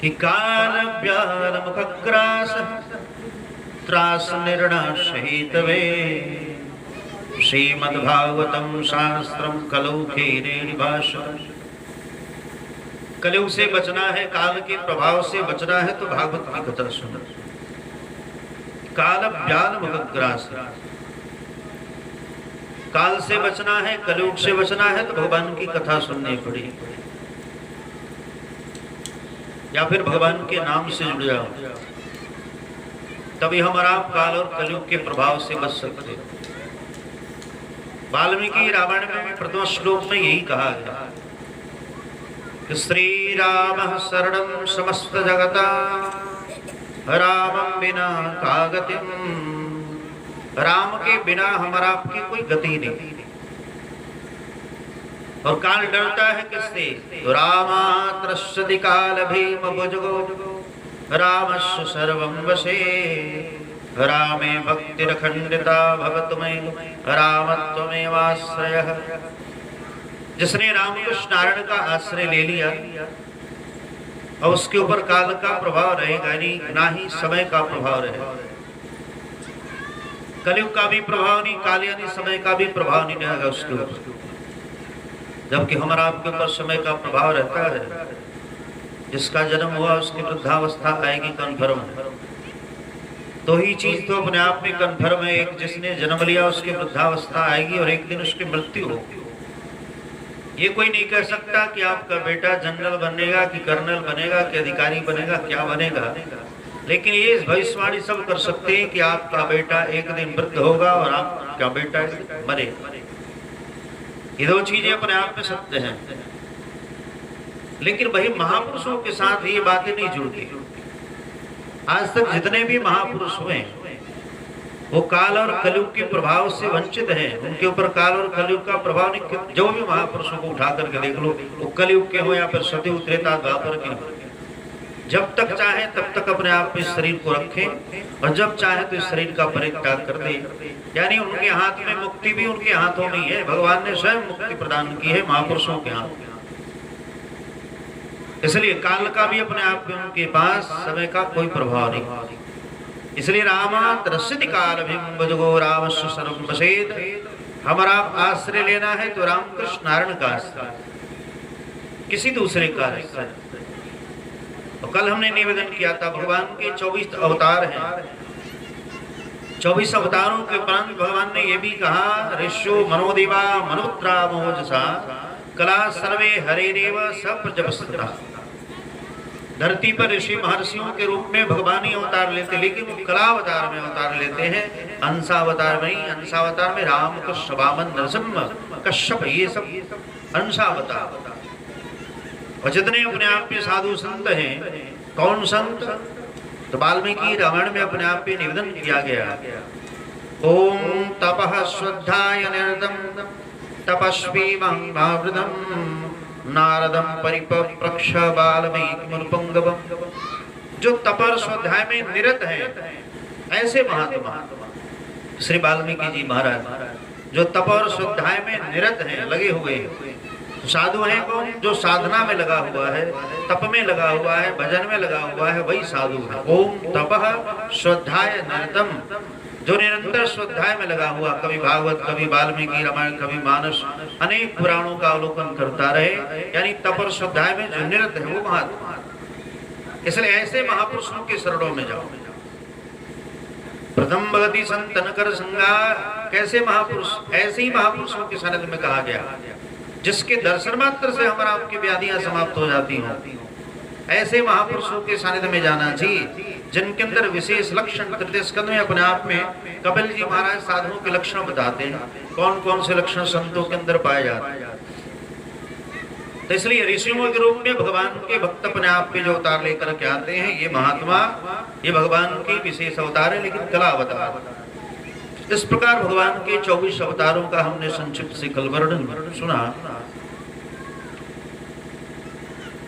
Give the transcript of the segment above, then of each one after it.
कि काल व्यालमुखग्रास त्रास निर्णशहितवे श्रीमद्भागवतम शास्त्रम कलौ खेरे निभाषण। कलयुग से बचना है, काल के प्रभाव से बचना है तो भागवत की कथा सुनो। काल व्यालमुखग्रास, काल से बचना है, कलयुग से बचना है तो भगवान की कथा सुननी पड़ी, या फिर भगवान के नाम से जुड़ जाओ, तभी हमारा काल और कलयुग के प्रभाव से बच सकते। वाल्मीकि रामायण में प्रथम श्लोक में यही कहा गया, श्री राम शरणं समस्त जगता रामं बिना का गतिम। राम के बिना हमारा आपकी कोई गति नहीं। और काल डरता है किससे? तो रामात्रस्यति काल भीम भुजगो रामस्य सर्वं वशे रामे भक्तिरखंडिता भवतु मे रामत्वमेवाश्रयः। जिसने रामकृष्ण नारायण का आश्रय ले लिया और उसके ऊपर काल का प्रभाव रहेगा नहीं, ना ही समय का प्रभाव रहेगा। कलयुग का भी प्रभाव नहीं, काल यानी समय का भी प्रभाव नहीं रहेगा उसके ऊपर। जबकि हमारा आपके ऊपर समय का प्रभाव रहता है। जिसका जन्म हुआ उसकी वृद्धावस्था आएगी कन्फर्म है। दो ही चीज तो अपने आप में कन्फर्म है, एक जिसने जन्म लिया उसकी वृद्धावस्था आएगी और एक दिन उसकी मृत्यु होगी। ये कोई नहीं कह सकता कि आपका बेटा जनरल बनेगा कि कर्नल बनेगा कि अधिकारी बनेगा, क्या बनेगा। लेकिन ये भविष्यवाणी सब कर सकते हैं कि आपका बेटा एक दिन वृद्ध होगा और आपका बेटा मरेगा। ये दो चीजें अपने आप में सत्य हैं। लेकिन वही महापुरुषों के साथ ये बातें नहीं जुड़ती। आज तक जितने भी महापुरुष हुए वो काल और कलयुग के प्रभाव से वंचित हैं। उनके ऊपर काल और कलयुग का प्रभाव नहीं। जो भी महापुरुषों को उठा करके देख लो, वो कलयुग के हो या फिर सतयुग त्रेता द्वापर के हो, जब तक चाहे तब तक अपने आप में शरीर को रखें और जब चाहे तो इस शरीर का परित्याग कर दे। यानी उनके हाथ में मुक्ति भी उनके हाथों में है। भगवान ने स्वयं मुक्ति प्रदान की है महापुरुषों के हाथ में। इसलिए काल का भी अपने आप में उनके पास समय का कोई प्रभाव नहीं। इसलिए रामात्रस्यति काल भीम रामस्य सर्वं वशेत। हमारा आश्रय लेना है तो रामकृष्ण नारायण का आश्रय, किसी दूसरे का आश्रय। तो कल हमने निवेदन किया था भगवान के 24 अवतार हैं। 24 अवतारों के उपरांत भगवान ने यह भी कहा, ऋषो मनोदेवा मनोत्रा मोजसा कला सर्वे हरेरेव सब प्रजपस्ता। धरती पर ऋषि महर्षियों के रूप में भगवान ही अवतार लेते, लेकिन वो कला अवतार में अवतार लेते हैं, अंशावतार में नहीं। अंशावतार में राम कृष्ण वामन नरसिम्हा कश्यप, ये सब अंशावतार। और जितने अपने आप में साधु संत हैं, कौन संत? तो वाल्मीकि रामायण में अपने आप में निवेदन किया गया, ओम तपः श्रद्धाय निरतम तपस्वी महावृतम नारदम परिपप्रक्ष वाल्मीकिमुपंगवम। जो तप और स्वाध्याय में निरत है ऐसे महात्मा श्री वाल्मीकि जी महाराज, जो तप और स्वाध्याय में निरत हैं, लगे हुए हैं। साधु है कौन? जो साधना में लगा हुआ है, तप में लगा हुआ है, भजन में लगा हुआ है, वही साधु है। ओम तपः श्रद्धाय निरतम, जो निरंतर स्वाध्याय में लगा हुआ, कभी भागवत, कभी वाल्मीकि रामायण, कभी मानस, अनेक पुराणों का अवलोकन करता रहे, यानी तप और स्वाध्याय में जो निरत है वो महात्मा। इसलिए ऐसे महापुरुषों के शरणों में जाओ। प्रथम भगति संतन कर संगा। कैसे महापुरुष? ऐसे ही महापुरुषों के सानिध्य में कहा गया जिसके दर्शन मात्र से हमारा आपकी व्याधियां समाप्त हो जाती हों। ऐसे महापुरुषों के सानिध्य में जाना चाहिए जिनके अंदर विशेष लक्षण। तृतीय स्कंद में अपने आप में कपिल जी महाराज साधुओं के लक्षण बताते हैं, कौन कौन से लक्षण संतों के अंदर पाए जाते हैं। तो इसलिए ऋषियों के रूप में भगवान के भक्त अपने आप पे जो अवतार लेकर के आते हैं, ये महात्मा, ये भगवान के विशेष अवतार है, लेकिन कला अवतार। इस प्रकार भगवान के 24 अवतारों का हमने संक्षिप्त से कल वर्णन सुना।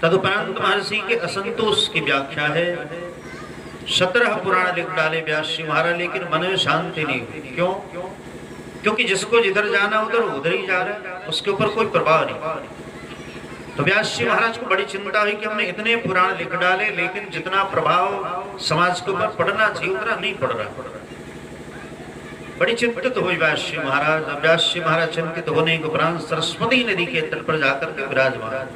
तदुपरांत महर्षि के असंतोष की व्याख्या है। 17 पुराण लिख डाले व्यास जी महाराज, लेकिन मन में शांति नहीं हुई। क्यों? क्योंकि जिसको जिधर जाना उधर उधर ही जा रहा है, उसके ऊपर कोई प्रभाव नहीं। तो व्यास जी महाराज को बड़ी चिंता हुई कि हमने इतने पुराण लिख डाले, लेकिन जितना प्रभाव समाज के ऊपर पड़ना चाहिए उतना नहीं पड़ रहा। बड़ी चिंतित हुई व्यास जी महाराज। व्यास जी महाराज चिंतित होने के उपरांत सरस्वती नदी के तट पर जाकर के विराजमान।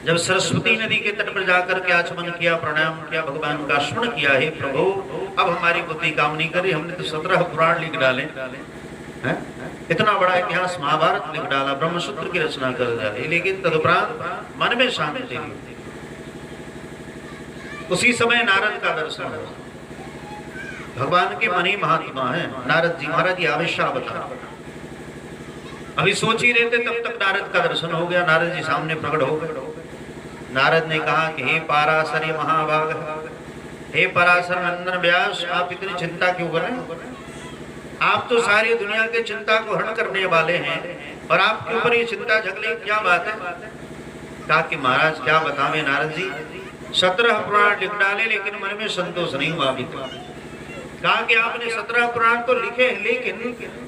जब सरस्वती नदी के तट पर जाकर के आचमन किया, प्रणाम किया, भगवान का स्मरण किया, हे प्रभु अब हमारी बुद्धि काम नहीं करी, हमने तो 17 पुराण लिख डाले हैं, इतना बड़ा इतिहास महाभारत लिख डाला, ब्रह्मसूत्र की रचना कर डाली, लेकिन तदुपरांत मन में शांति नहीं। उसी समय नारद का दर्शन हुआ। भगवान के मन ही महात्मा है नारद जी महाराज, ये आविष्कार बता। अभी सोच ही रहे थे तब तक नारद का दर्शन हो गया। नारद जी सामने प्रकट हो गए। नारद ने कहा कि हे पराशर महाभाग, हे पराशर नंदन व्यास, आप इतनी चिंता क्यों करें? आप तो सारी दुनिया के चिंता को हरण करने वाले हैं और आपके ऊपर ये चिंता झगले, क्या बात है? कहा कि महाराज क्या बतावें नारद जी, 17 पुराण लिख डाले लेकिन मन में संतोष नहीं हुआ अभी तक। कहा कि आपने 17 पुराण तो लिखे लेकिन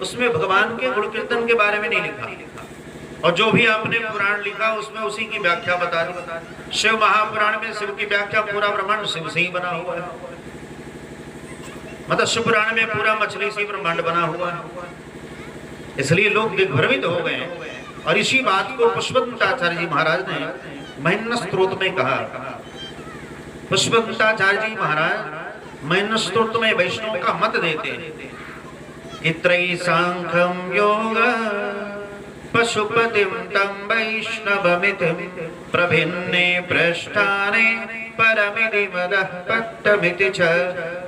उसमें भगवान के गुण कीर्तन के बारे में नहीं लिखा, और जो भी आपने पुराण लिखा उसमें उसी की व्याख्या बता दी। शिव महापुराण में शिव की व्याख्या, पूरा ब्रह्मांड शिव से ही बना हुआ है। मतलब शिव पुराण में पूरा मछली से ब्रह्मांड बना हुआ है, इसलिए लोग दिग्भ्रमित हो गए। और इसी बात को पुष्पदंताचार्य जी महाराज ने महिम्न स्तोत्र में कहा। पुष्पदंताचार्य जी महाराज महिम्न स्तोत्र में वैष्णव का मत देते हैं। त्रयी सांख्यम योग पशुपतिम तम वैष्णवमितिम प्रभिन्ने पृष्ठाने परमिति मदः पट्टमिति च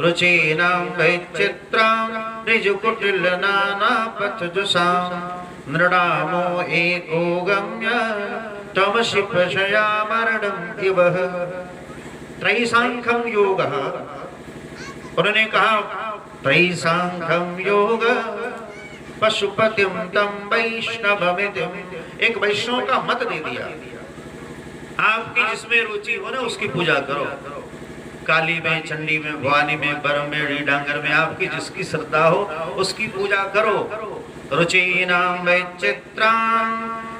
रुचीनां वैचित्रां ऋजुकुटिल नानापथजुषां नृणामो एको गम्य तमसि पशयामरणं इवः। त्रयीसांख्यम योगः, उन्होंने कहा त्रयीसांख्यम योग पशुपतिम तम वैष्णवमितिम, एक वैष्णव का मत दे दिया। आपकी जिसमें रुचि हो ना उसकी पूजा करो। काली में, चंडी में, भवानी में, बरम में, रीडांगर में, आपकी जिसकी श्रद्धा हो उसकी पूजा करो। रुचीनां वैचित्रां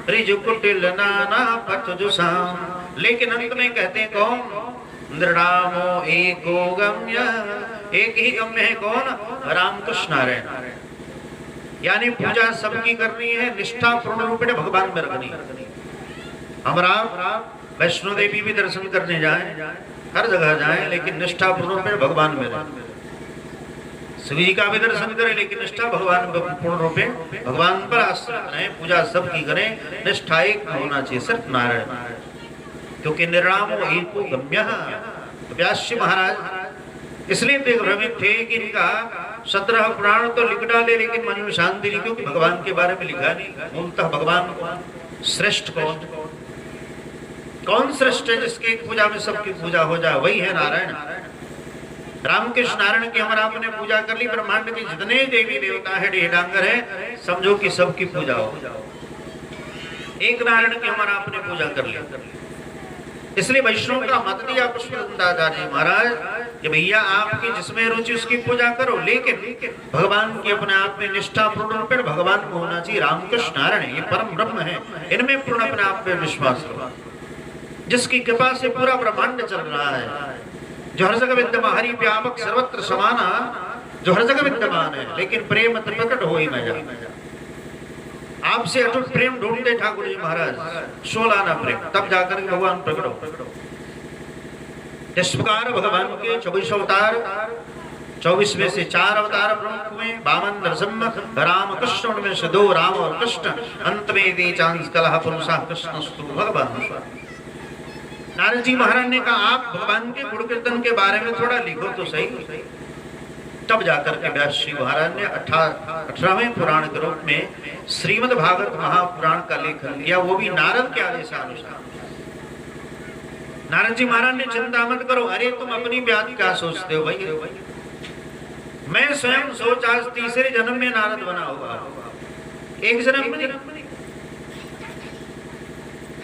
ऋजुकुटिल नानापथजुषां, लेकिन अंत में कहते हैं कौन? नृणामो एको गम्य, एक ही गम्य है कौन? रामकृष्ण नारायण। यानी पूजा सबकी करनी है, निष्ठा पूर्ण रूप में भगवान में रखनी है। हमारा वैष्णो देवी भी दर्शन करने जाएं, हर जगह जाएं, लेकिन निष्ठा पूर्ण रूप में भगवान में रहें। शिव जी का भी दर्शन करें लेकिन निष्ठा भगवान पूर्ण रूप में भगवान पर आश्रित रहें। पूजा सबकी करें, निष्ठा एक होना चाहिए, सिर्फ नारायण, क्योंकि निर्णामो एको गम्य। व्यास जी महाराज इसलिए दिग्भ्रमित थे कि इनका 17 पुराण तो लिख डाले लेकिन मन में शांति नहीं, क्योंकि भगवान के बारे में लिखा नहीं। मूलतः भगवान श्रेष्ठ कौन श्रेष्ठ है? जिसकी पूजा में सबकी पूजा हो जाए वही है नारायण। रामकृष्ण नारायण की हमारा आपने पूजा कर ली, ब्रह्मांड के जितने देवी देवता है, ढेडांगर है, समझो कि सबकी पूजा हो। एक नारायण की हमारा आपने पूजा कर ली। इसलिए वैष्णव का मत दिया पुष्पदंताचार्य जी महाराज कि भैया आपकी जिसमें रुचि उसकी पूजा करो, लेकिन भगवान की अपने आप में निष्ठा पूर्ण रूप में भगवान को होना चाहिए। रामकृष्ण नारायण ये परम ब्रह्म है, इनमें पूर्ण अपने आप में विश्वास करो, जिसकी कृपा से पूरा ब्रह्मांड चल रहा है, जो हर जगह विद्यमान, हरि व्यापक सर्वत्र समाना, जो हर जगह विद्यमान है, लेकिन प्रेम प्रकट हो ही न जाए। आपसे अटूट प्रेम ढूंढते ठाकुर जी महाराज, 16 आना प्रेम, तब जाकर भगवान प्रकट हो। इस प्रकार भगवान के 24 अवतार, 24 में से 4 अवतार प्रमुख में वामन नरसिम्हा राम कृष्ण, में से 2 राम और कृष्ण, अंत में दी चांस कलह पुरुषा कृष्णस्तु भगवान। नारद जी महाराज ने कहा आप भगवान के गुण कीर्तन के बारे में थोड़ा लिखो तो सही। तब जाकर के व्यास जी महाराज ने 18वें पुराण के रूप में श्रीमद् भागवत महापुराण का लेखन किया, वो भी नारद के आदेशानुसार। नारद जी महाराज ने चिंता मत करो, अरे तुम अपनी बात क्या सोचते हो भाई, मैं स्वयं सोच आज तीसरे जन्म में नारद बना होगा, एक जन्म में नहीं।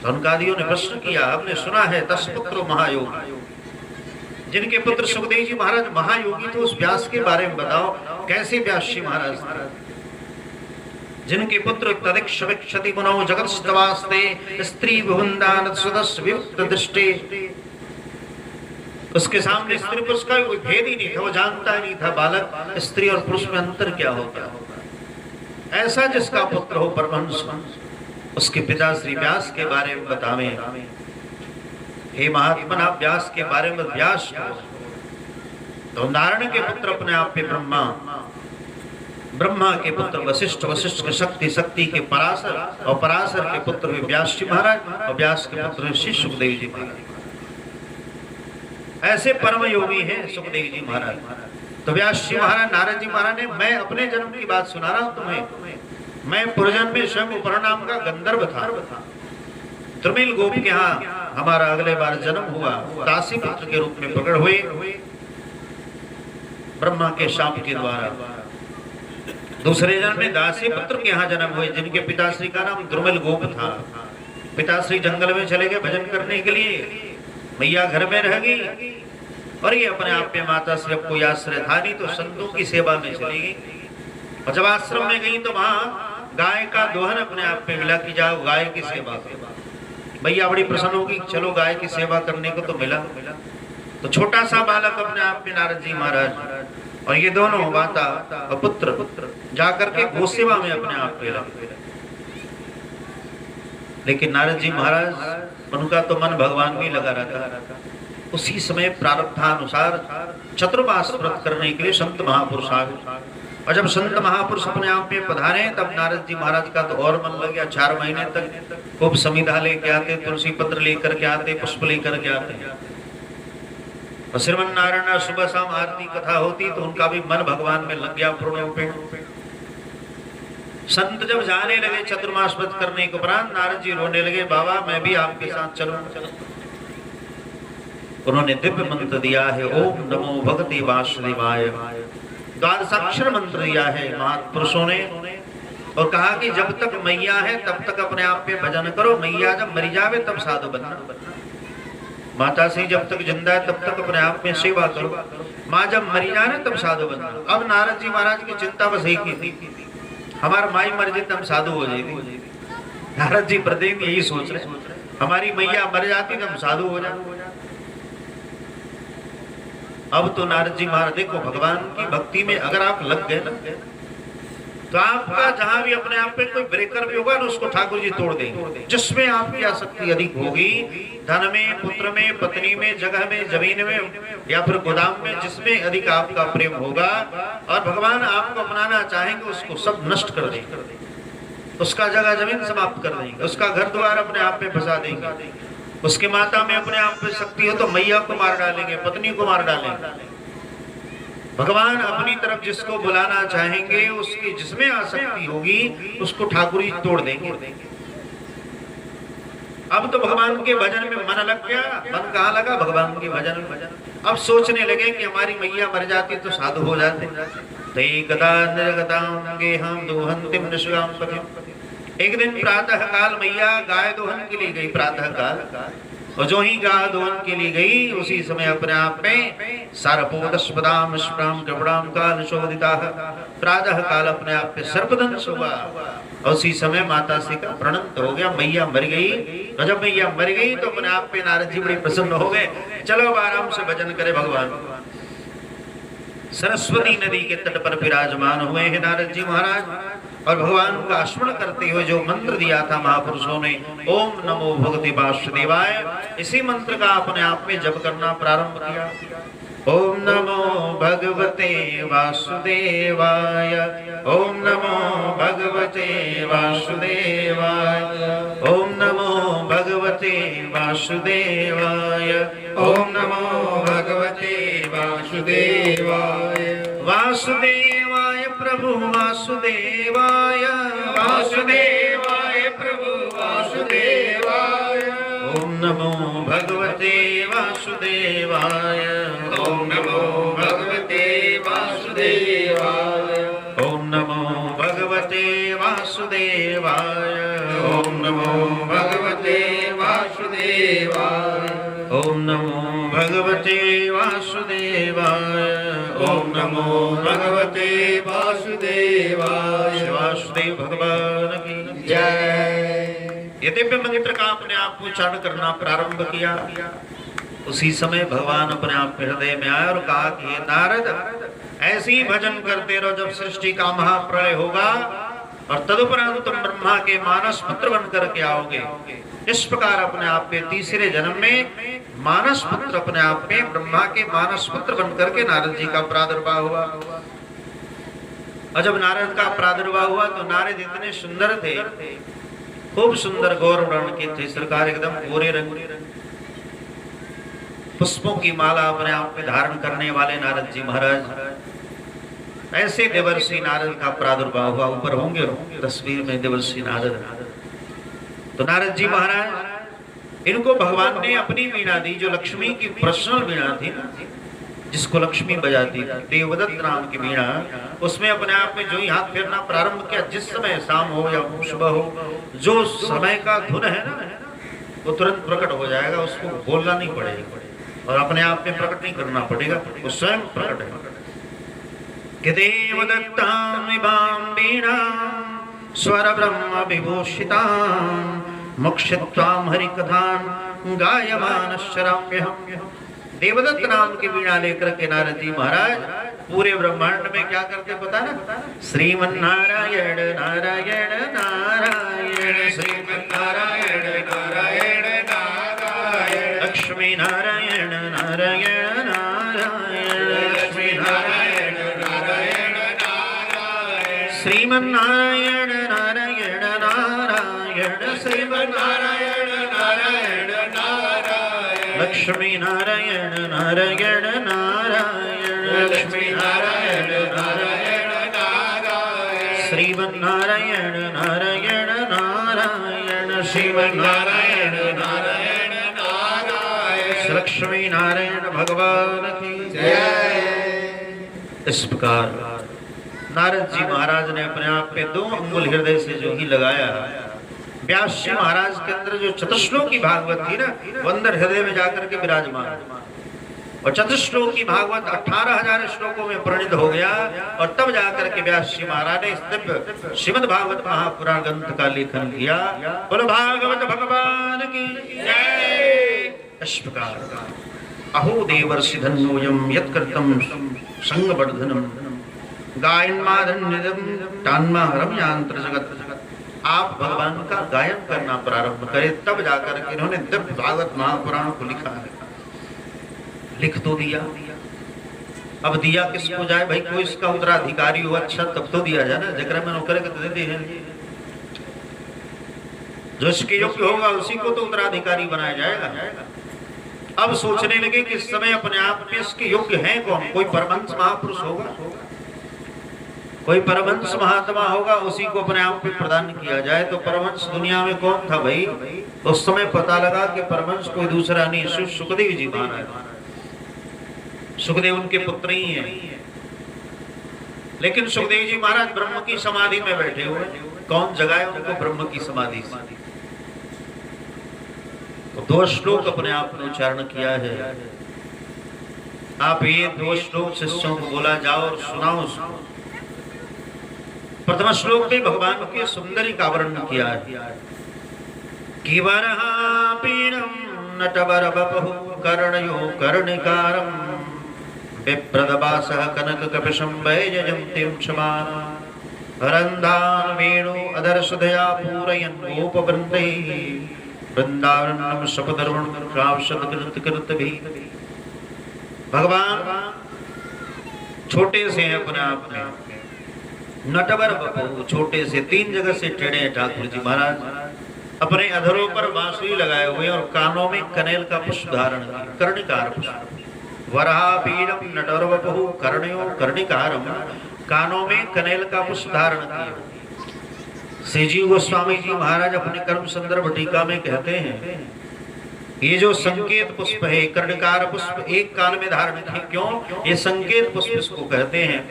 धनकादियों ने प्रश्न किया, हमने सुना है 10 पुत्र महायोगी, जिनके पुत्र सुखदेव जी महाराज महायोगी थे, उस व्यास के बारे में बताओ कैसे व्यास जी महाराज थे। जिनके पुत्र तदिक्षविक्षति मुनौ जगत्स्तवास्ते स्त्री भुवनदान सदस्य विमुक्त दृष्टि, उसके सामने स्त्री पुरुष का कोई भेद ही नहीं था, वो जानता ही नहीं था बालक स्त्री और पुरुष में अंतर क्या होता है। ऐसा जिसका पुत्र हो परमहंस, उसके पिता श्री व्यास के बारे में बतावे, हे महात्मा व्यास के बारे में व्यास तो नारायण के पुत्र अपने आप में ब्रह्मा, ब्रह्मा के पुत्र वशिष्ठ, वशिष्ठ के शक्ति, शक्ति के पराशर, और पराशर के पुत्र व्यास जी महाराज, और व्यास के पुत्र श्री सुखदेव जी महाराज। ऐसे परम योगी हैं सुखदेव जी महाराज। तो व्यास जी महाराज, नारद जी महाराज ने, मैं अपने जन्म की बात सुना रहा हूं तुम्हें, मैं पूर्वजन्म में स्वयं उपर नाम का गंधर्व था, त्रिमिल गोप के यहाँ हमारा अगले बार जन्म हुआ, दासी पुत्र के रूप में प्रकट हुए ब्रह्मा के शाप के द्वारा। दूसरे जन्म में दासी पुत्र के यहाँ जन्म हुए, जिनके पिताश्री का नाम द्रुमिल गोप था। पिताश्री जंगल में चले गए भजन करने के लिए, मैया घर में रह गई, और ये अपने आप में माता से अब कोई आश्रय था नहीं, तो संतों की सेवा में चली गई। और जब आश्रम में गई तो वहां गाय का दोहन अपने आप में मिला कि जाओ गाय की सेवा करो। मैया बड़ी प्रसन्न होगी, चलो गाय की सेवा करने को तो मिला। तो छोटा सा बालक अपने आप में नारद जी महाराज और ये दोनों माता और पुत्र जाकर के गो सेवा में अपने आप में लगे। लेकिन नारद जी महाराज उनका तो मन भगवान में लगा रहता। उसी समय प्रारब्धानुसार चतुर्मास व्रत करने के लिए संत महापुरुष आ गए, और जब संत महापुरुष अपने आप में पधारे तब नारद जी महाराज का तो और मन लग गया। 4 महीने तक खूब समिधा लेके आते, तुलसी पत्र लेकर के आते, पुष्प लेकर के आते, और श्रीमन नारायण सुबह शाम आरती कथा होती तो उनका भी मन भगवान में लग गया पूर्ण रूपेण। संत जब जाने लगे चतुर्मास व्रत करने के उपरांत, नारद जी रोने लगे, बाबा मैं भी आपके साथ चलूं। उन्होंने दिव्य मंत्र दिया है, ओम नमो भगवते वासुदेवाय, द्वादशाक्षर मंत्र दिया है महापुरुषों ने, और कहा कि जब तक मैया है तब तक अपने आप पे भजन करो, मैया जब मरी जावे तब साधु बनना। माता से जब तक जिंदा है तब तक अपने आप में सेवा करो, माँ जब मरी जाए तब साधु बनना। अब नारद जी महाराज की चिंता बस एक ही थी, हमारा माई मर जाए तब साधु हो जाएगी। नारद जी प्रतिदिन यही सोच रहे, हमारी मैया मर जाती तब साधु हो जाते। अब तो नारद जी महाराज देखो, भगवान की भक्ति में अगर आप लग गए ना तो आपका जहां भी अपने आप पे कोई ब्रेकर भी होगा ना उसको ठाकुर जी तोड़ देंगे। जिसमें आपकी आसक्ति अधिक होगी, धन में, पुत्र में, पत्नी में, जगह में, जमीन में या फिर गोदाम में, जिसमें अधिक आपका प्रेम होगा और भगवान आपको अपनाना चाहेंगे, उसको सब नष्ट कर देंगे, उसका जगह जमीन समाप्त कर देंगे, उसका घर द्वार अपने आप में फंसा देंगे। उसके माता में अपने आप में शक्ति हो तो मैया को मार डालेंगे, पत्नी को मार डालेंगे। भगवान अपनी तरफ जिसको बुलाना चाहेंगे, उसकी जिसमें आसक्ति होगी उसको ठाकुर जी तोड़ देंगे। अब तो भगवान के भजन में मन लग गया। मन कहाँ लगा? भगवान के भजन में। अब सोचने लगे कि हमारी मैया मर जाती तो साधु हो जाते। एक दिन प्रातः काल मैया गाय दोहन के लिए गई, प्रातः काल, और जो ही गाय दोहन के लिए गई उसी समय अपने आप में सर्पोदस्पदाम स्प्राम कपड़ाम काल शोधिता, प्रातः काल अपने आप में सर्पदंश हुआ। और उसी समय माता से का प्रणंत हो गया, मैया मर गई। और जब मैया मर गई तो अपने आप में नारद जी बड़े प्रसन्न हो गए, चलो आराम से भजन करे भगवान। सरस्वती नदी के तट पर विराजमान हुए हैं नारद जी महाराज, और भगवान का स्मरण करते हुए जो मंत्र दिया था महापुरुषों ने, ओम नमो भगवते वासुदेवाय, इसी मंत्र का अपने आप में जप करना प्रारंभ किया। ओम नमो भगवते वासुदेवाय, ओम नमो भगवते वासुदेवाय, ओम नमो भगवते वासुदेवाय, ओम नमो भगवते वासुदेवाय। वासुदेवाय प्रभु वासुदेवाय, वासुदेवाय प्रभु वासुदेवाय। ओम नमो भगवते वासुदेवाय, ओम नमो भगवते वासुदेवाय, ओम नमो भगवते वासुदेवाय, ओम नमो भगवते वासुदेवाय, ओम नमो भगवते वासुदेवाय, ओम नमो भगवते वासुदेवाय। वासुदेव भगवान दिव्य मंत्र का अपने आप को उच्चारण करना प्रारंभ किया। उसी समय भगवान अपने आप हृदय में आए और कहा कि हे नारद, ऐसे ही भजन करते रहो, जब सृष्टि का महाप्रलय होगा और तदुपरांत तुम ब्रह्मा के मानस पुत्र बन करके आओगे। इस प्रकार अपने आप के तीसरे जन्म में मानस पुत्र अपने आप में ब्रह्मा के मानस पुत्र बन करके नारद जी का प्रादुर्भाव हुआ। और जब नारद का प्रादुर्भाव हुआ तो नारद इतने सुंदर थे, खूब सुंदर गौर वर्ण के थे, सरकार एकदम गोरे रंग, पुष्पों की माला अपने आप में धारण करने वाले नारद जी महाराज। ऐसे देवर्षि नारद का प्रादुर्भाव हुआ। ऊपर होंगे तस्वीर में देवर्षि नारद। तो नारद जी महाराज, इनको भगवान ने अपनी वीणा दी, जो लक्ष्मी की पर्सनल वीणा थी ना, जिसको लक्ष्मी बजाती थी, देवदत्त नाम की वीणा। उसमें अपने आप में जो ही हाथ फेरना प्रारंभ किया, जिस समय शाम हो या सुबह हो, जो समय का धुन है ना, वो तुरंत प्रकट हो जाएगा। उसको बोलना नहीं पड़ेगा और अपने आप में प्रकट नहीं करना पड़ेगा, वो स्वयं प्रकट है। कि देवदत्तां विभां वीणां स्वर ब्रह्म विभूषितां मुक्षित्वां हरिकथां गायमानश्चराम्यहम्। देवदत्त नाम की वीणा लेकर के नारद जी महाराज पूरे ब्रह्मांड में क्या करते पता ना? श्रीमन्नारायण नारायण नारायण, श्रीमन्नारायण नारायण नारायण, लक्ष्मी नारायण नारायण नारायण, लक्ष्मी नारायण नारायण नारायण, श्रीमन्नारायण नारायण नारायण, श्रीमन्नारायण नारायण नारायण, लक्ष्मी नारायण नारायण नारायण, लक्ष्मी नारायण नारायण नारायण, श्रीमन्नारायण नारायण नारायण, श्रीमन्नारायण नारायण नारायण, लक्ष्मी नारायण भगवान की जय। इस प्रकार नारद जी महाराज ने अपने आप पे 2 अंगुल हृदय से जो ही लगाया, व्यास जी महाराज के अंदर जो चतुश्लोक की भागवत थी ना, वो अंदर हृदय में जाकर के विराजमान, और चतुश्लोक की भागवत 18,000 श्लोकों में परिणित हो गया। और तब जाकर के व्यास जी महाराज ने इस दिव्य श्रीमद् भागवत महापुराण ग्रंथ का लेखन किया। बोलो भागवत भगवान की जय। इस प्रकार अहो देवर्षि धन्योऽयं यत्कृतं संगवर्धनम् गायन्मादन्यदं तान्माहरं यांत्र जगत्। आप भगवान का गायन करना प्रारंभ करें, तब जाकर के इन्होंने दिव्य भागवत महापुराण को लिखा है। लिख तो दिया, अब दिया किसको जाए भाई? कोई इसका उत्तराधिकारी हुआ अच्छा तब तो दिया जाए ना, जकरा में नौकर के तो दे हैं। जो इसके योग्य होगा उसी को तो उत्तराधिकारी बनाया जाएगा। अब सोचने लगे कि इस समय अपने आप में इसके योग्य हैं कौन? कोई परमहंस महापुरुष होगा, कोई परमहंस महात्मा होगा, उसी को अपने आप में प्रदान किया जाए। तो परमहंस दुनिया में कौन था भाई? उस समय पता लगा कि परमहंस कोई दूसरा नहीं, सुखदेव जी महाराज। सुखदेव उनके पुत्र ही हैं, लेकिन सुखदेव जी महाराज ब्रह्म की समाधि में बैठे हुए। कौन जगाए उनको ब्रह्म की समाधि से? तो 2 श्लोक अपने आप ने उच्चारण किया है। आप ये 2 श्लोक शिष्यों को बोला जाओ और सुनाओ उसको। प्रथम श्लोक में भगवान के सुंदरी का वर्णन किया है कि वरहापीणं नटवर बपहु कर्णयो कर्णिकारं विप्रदवासः कनककपिशं वैजयन्तीं क्षमान् हरन्दान् वेणु अधरसुधया पूरयन् गोपवृन्दैः वृन्दावनं सपदर्वणं प्रावशद्कृतकृतभिः। भगवान छोटे से हैं अपने आप में, नटवर बपहु, छोटे से, 3 जगह से टेढ़े हैं ठाकुर जी महाराज। अपने अधरों पर बांसुरी लगाए हुए और कानों में कनेल का पुष्प धारण किया, कर्णिकार पुष्प। वराहपीणं नटवर बपहु कर्णयो कर्णिकारम, कानों में कनेल का पुष्प धारण किया। श्री जीव गोस्वामी जी महाराज अपने कर्म संदर्भ टीका में कहते हैं, ये जो संकेत पुष्प है, कर्णिकार पुष्प, एक कान में धारण किए। क्यों? ये संकेत पुष्प इसको कहते हैं।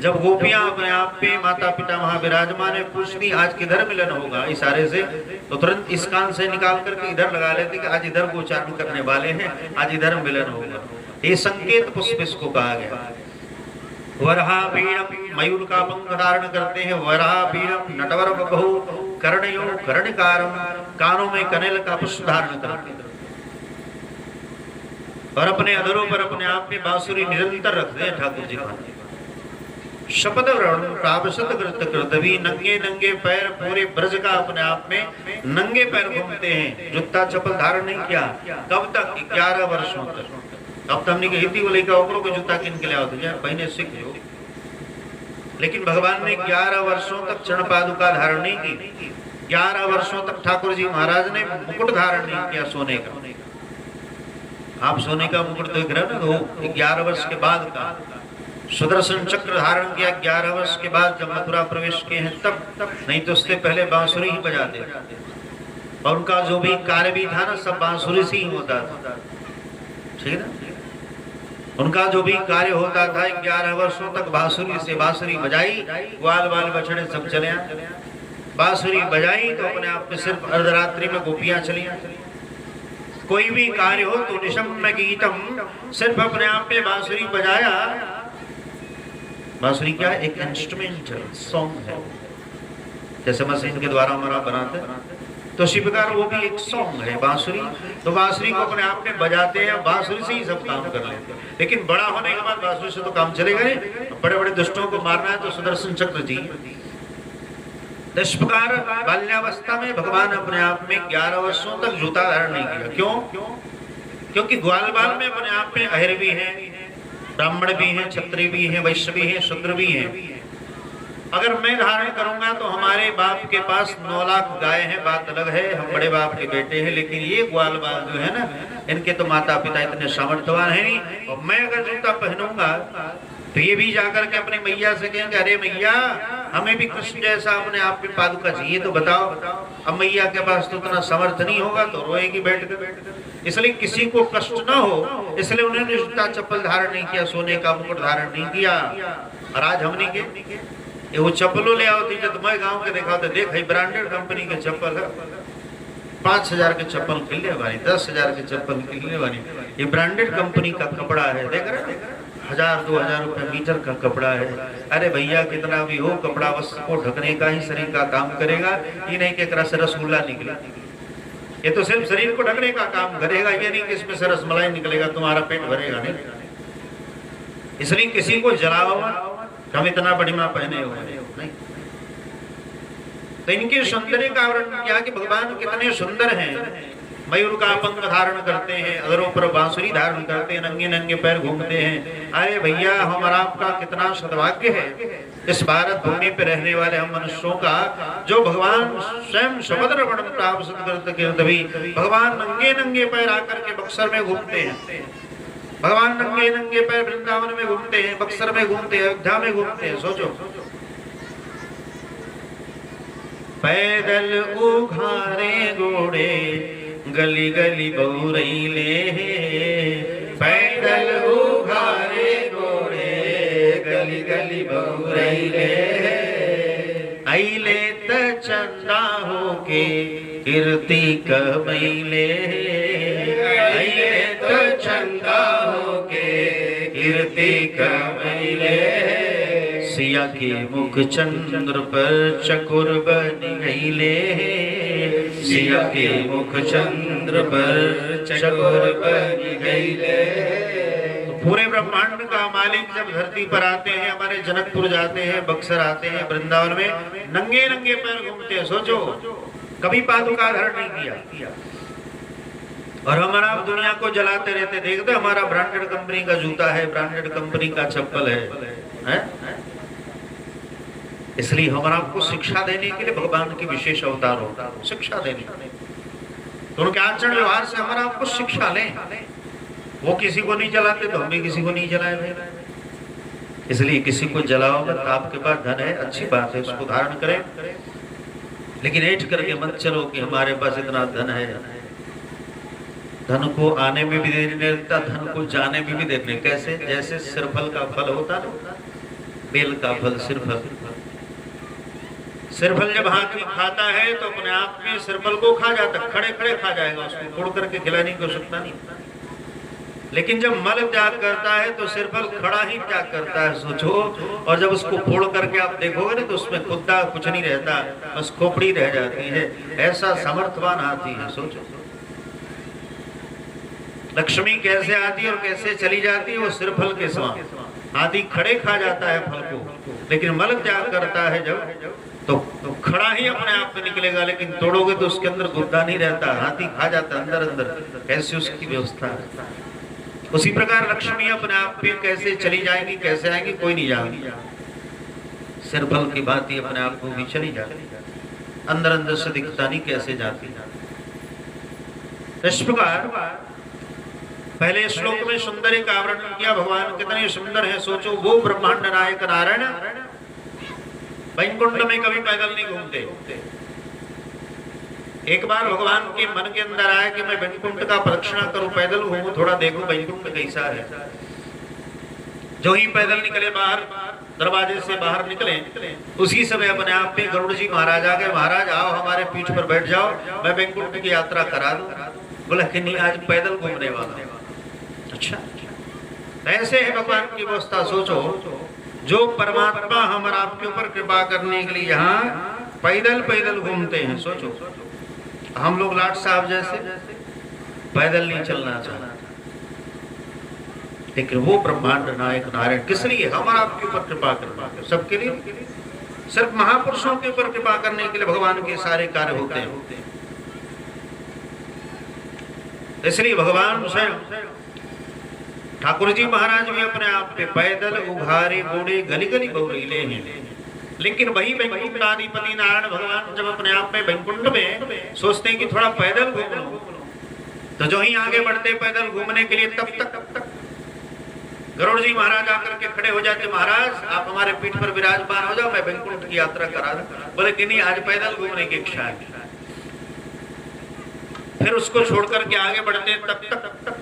जब गोपियां अपने आप पे माता पिता वहां विराजमान है, पूछती आज किधर मिलन होगा इशारे से, तो तुरंत इस कान से निकाल करके इधर लगा लेते कि आज इधर को उच्चारण करने वाले हैं, आज इधर मिलन होगा। ये संकेत पुष्प इसको कहा गया। वराहपीणं, मयूर का पंख धारण करते हैं। वराहपीणं नटवर बपहु कर्णयो कर्णिकारम, कानों में कनेल का पुष्प धारण करते और अपने अधरों पर अपने आप में बांसुरी निरंतर रखते हैं ठाकुर जी का। शपथ कृतवी नंगे नंगे पैर पूरे ब्रज का अपने आप में नंगे पैर घूमते हैं, जूता चप्पल धारण नहीं किया। कब तक? 11 वर्षों तक। अब तो हमने हिंदी बोले का ओकरो को जूता किन के लिए आओ तुझे बहने सीख लो। लेकिन भगवान ने 11 वर्षों तक चरण पादुका धारण नहीं की। 11 वर्षों तक ठाकुर जी महाराज ने मुकुट धारण नहीं किया सोने का। आप सोने का मुकुट देख रहे हो ना, तो 11 वर्ष के बाद का सुदर्शन चक्र धारण किया 11 वर्ष के बाद जब मथुरा प्रवेश किए हैं तब, नहीं तो उससे पहले बांसुरी ही बजाते और उनका जो भी कार्य भी था ना सब बांसुरी से ही होता था, ठीक है ना। उनका जो भी कार्य होता था 11 वर्षों तक बांसुरी से, बांसुरी बजाई, ग्वाल बाल बछड़े सब चले आए, बांसुरी बजाई तो अपने आप में सिर्फ अर्धरात्रि में गोपियां चली। कोई भी कार्य हो तो निशम्य गीतम, सिर्फ अपने आप में बांसुरी बजाया। बांसुरी क्या है? एक इंस्ट्रूमेंटल सॉन्ग है, जैसे मशीन के द्वारा हमारा बनाते तो शिवकार वो भी एक सॉन्ग है बांसुरी। तो बांसुरी को अपने आप में बजाते हैं, बांसुरी से ही सब काम कर लेते हैं। लेकिन बड़ा होने के बाद बांसुरी से तो काम चलेगा नहीं। बड़े बड़े दुष्टों को मारना है तो सुदर्शन चक्र जी। इस प्रकार बाल्यावस्था में भगवान अपने आप में 11 वर्षों तक जूता धारण नहीं किया। क्यों? क्योंकि ग्वाल बाल में अपने आप में अहिर भी है, ब्राह्मण भी हैं, क्षत्रिय भी हैं, वैश्य भी हैं, शूद्र भी हैं। अगर मैं धारण करूंगा तो हमारे बाप के पास 9 लाख गाय हैं, बात अलग है, हम बड़े बाप के बेटे हैं। लेकिन ये ग्वाल बाल जो है ना, इनके तो माता पिता इतने सामर्थ्यवान है नहीं। और मैं अगर जूता पहनूंगा तो ये भी जाकर के अपनी मैया से कहेंगे, अरे मैया हमें भी कृष्ण जैसा अपने आप में पादुका चाहिए, तो बताओ। अब मैया के पास तो उतना समर्थ नहीं होगा तो रोएगी बैठ कर। इसलिए किसी को कष्ट ना हो इसलिए उन्होंने जूता चप्पल धारण नहीं किया, सोने का मुकुट धारण नहीं किया। और आज हमने के वो चप्पलों ले आओ थी, जब मैं गाँव के देखा तो देख ब्रांडेड कंपनी के चप्पल है, 5,000 के चप्पल किले वाली, 10,000 के चप्पल किले वाली, ये ब्रांडेड कंपनी का कपड़ा है। देख रहे 1,000-2,000 रुपए मीटर का कपड़ा है। अरे भैया कितना भी हो कपड़ा बस को ढकने का ही शरीर का काम करेगा, ये नहीं कि एक रस रसगुल्ला निकले। ये तो सिर्फ शरीर को ढकने का काम करेगा, ये नहीं कि इसमें से रसमलाई निकलेगा, तुम्हारा पेट भरेगा नहीं। इसलिए किसी को जलाओ हम इतना बढ़िया पहने हुए नहीं। तो इनके सौंदर्य का वर्णन किया कि भगवान कितने सुंदर हैं। मयूर का पंख धारण करते हैं, अधरों पर बांसुरी धारण करते हैं, नंगे नंगे पैर घूमते हैं। अरे भैया हमारा आपका कितना सौभाग्य है इस भारत भूमि पे रहने वाले हम मनुष्यों का, जो भगवान स्वयं समुद्र प्राप्त भी भगवान नंगे नंगे पैर आकर के बक्सर में घूमते हैं। भगवान नंगे नंगे पैर वृंदावन में घूमते हैं, बक्सर में घूमते हैं, अयोध्या में घूमते हैं। सोचो पैदल उघारे घोड़े गली गली बहुरैले, पैदल उघारे घोड़े गली गली बहुरैले, आइले त चंदा होके कीर्ति कमैले, आइले त चंदा होके कीर्ति कमैले, सिया के मुख चंद्र पर चकोर बन गईले, सिया के मुख चंद्र पर चकोर बन गईले। पूरे ब्रह्मांड का मालिक जब धरती पर आते हैं, हमारे जनकपुर जाते हैं, बक्सर आते हैं, वृंदावन में नंगे नंगे पैर घूमते हैं। सोचो कभी पादुका धारण नहीं किया और हमारा दुनिया को जलाते रहते। देखते हमारा ब्रांडेड कंपनी का जूता है, ब्रांडेड कंपनी का चप्पल है? इसलिए हमारा आपको शिक्षा देने के लिए भगवान की विशेष अवतार होता है, शिक्षा देने। तो उनके आचरण व्यवहार से हमारा आपको शिक्षा लें। वो किसी को नहीं जलाते तो हम भी किसी को नहीं जलाए भाई। इसलिए किसी को जलाओ मत। आपके पास धन है अच्छी बात है, उसको धारण करें, लेकिन ऐठ करके मत चलो कि हमारे पास इतना धन है। धन को आने में भी देर नहीं लगता, धन को जाने में भी देर नहीं। कैसे? जैसे सिरफल का फल होता ना, बेल का फल सिरफल। सिरफल जब हाथी खाता है तो अपने आप में सिरफल को खा जाता, खड़े खड़े खा जाएगा, उसको तोड़ करके खिलाने की आवश्यकता नहीं। लेकिन जब मल त्याग करता है तो सिरफल खड़ा ही त्याग करता है, सोचो। और जब उसको फोड़ करके आप देखोगे ना तो उसमें खुदा कुछ नहीं रहता, बस खोपड़ी रह जाती है। ऐसा समर्थवान हाथी है, सोचो। लक्ष्मी कैसे आती है और कैसे चली जाती है, वो सिरफल के समान। हाथी खड़े खा जाता है फल को, लेकिन मल त्याग करता है जब तो खड़ा ही अपने आप में निकलेगा, लेकिन तोड़ोगे तो उसके अंदर गुद्दा नहीं रहता, हाथी खा जाता अंदर अंदर। कैसे उसकी व्यवस्था है। उसी प्रकार लक्ष्मी अपने आप पे कैसे चली जाएगी, कैसे आएगी, कोई नहीं जाएगी। सिरफल की बात ही अपने आप को भी चली जाती, अंदर अंदर से दिखता नहीं कैसे जाती। इस प्रकार पहले श्लोक में सुंदर एक आवरण किया, भगवान कितने सुंदर है, सोचो। वो ब्रह्मांड नायक नारायण वैकुंठ में कभी पैदल नहीं घूमते। एक बार भगवान के मन के अंदर आया कि मैं वैकुंठ का प्रदक्षिणा करूं, पैदल घूमूं, थोड़ा देखूं वैकुंठ कैसा है। जो ही पैदल निकले बाहर, दरवाजे से बाहर निकले, उसी समय अपने आप पे गरुड़ जी महाराज आ गए। महाराज आओ हमारे पीठ पर बैठ जाओ, मैं वैकुंठ की यात्रा करा दूं। बोला कि नहीं, आज पैदल घूमने वाला। अच्छा, ऐसे है भगवान की व्यवस्था, सोचो। जो परमात्मा हमारा आपके ऊपर कृपा करने के लिए यहाँ पैदल पैदल घूमते हैं, सोचो। हम लोग लाट साहब जैसे पैदल नहीं चलना चाहते, लेकिन वो ब्रह्मांड नायक नारायण किस लिए? हमारा आपके ऊपर कृपा करना, सबके लिए। सिर्फ महापुरुषों के ऊपर कृपा करने के लिए भगवान के सारे कार्य होते हैं। इसलिए भगवान स्वयं ठाकुर जी महाराज भी अपने आप पे पैदल उघारे बूढ़े गली गली बहुरीले हैं। लेकिन वही वैकुंठ आदिपति नारायण भगवान जब अपने आप में वैकुंठ में सोचते हैं कि थोड़ा पैदल घूम लो, तो जो ही आगे बढ़ते पैदल घूमने के लिए, तब तक गरुड़ जी महाराज आकर के खड़े हो जाते। महाराज आप हमारे पीठ पर विराजमान हो जाओ, मैं वैकुंठ की यात्रा करा दूं। बोले कि नहीं, आज पैदल घूमने की इच्छा है। फिर उसको छोड़ करके आगे बढ़ते, तब तक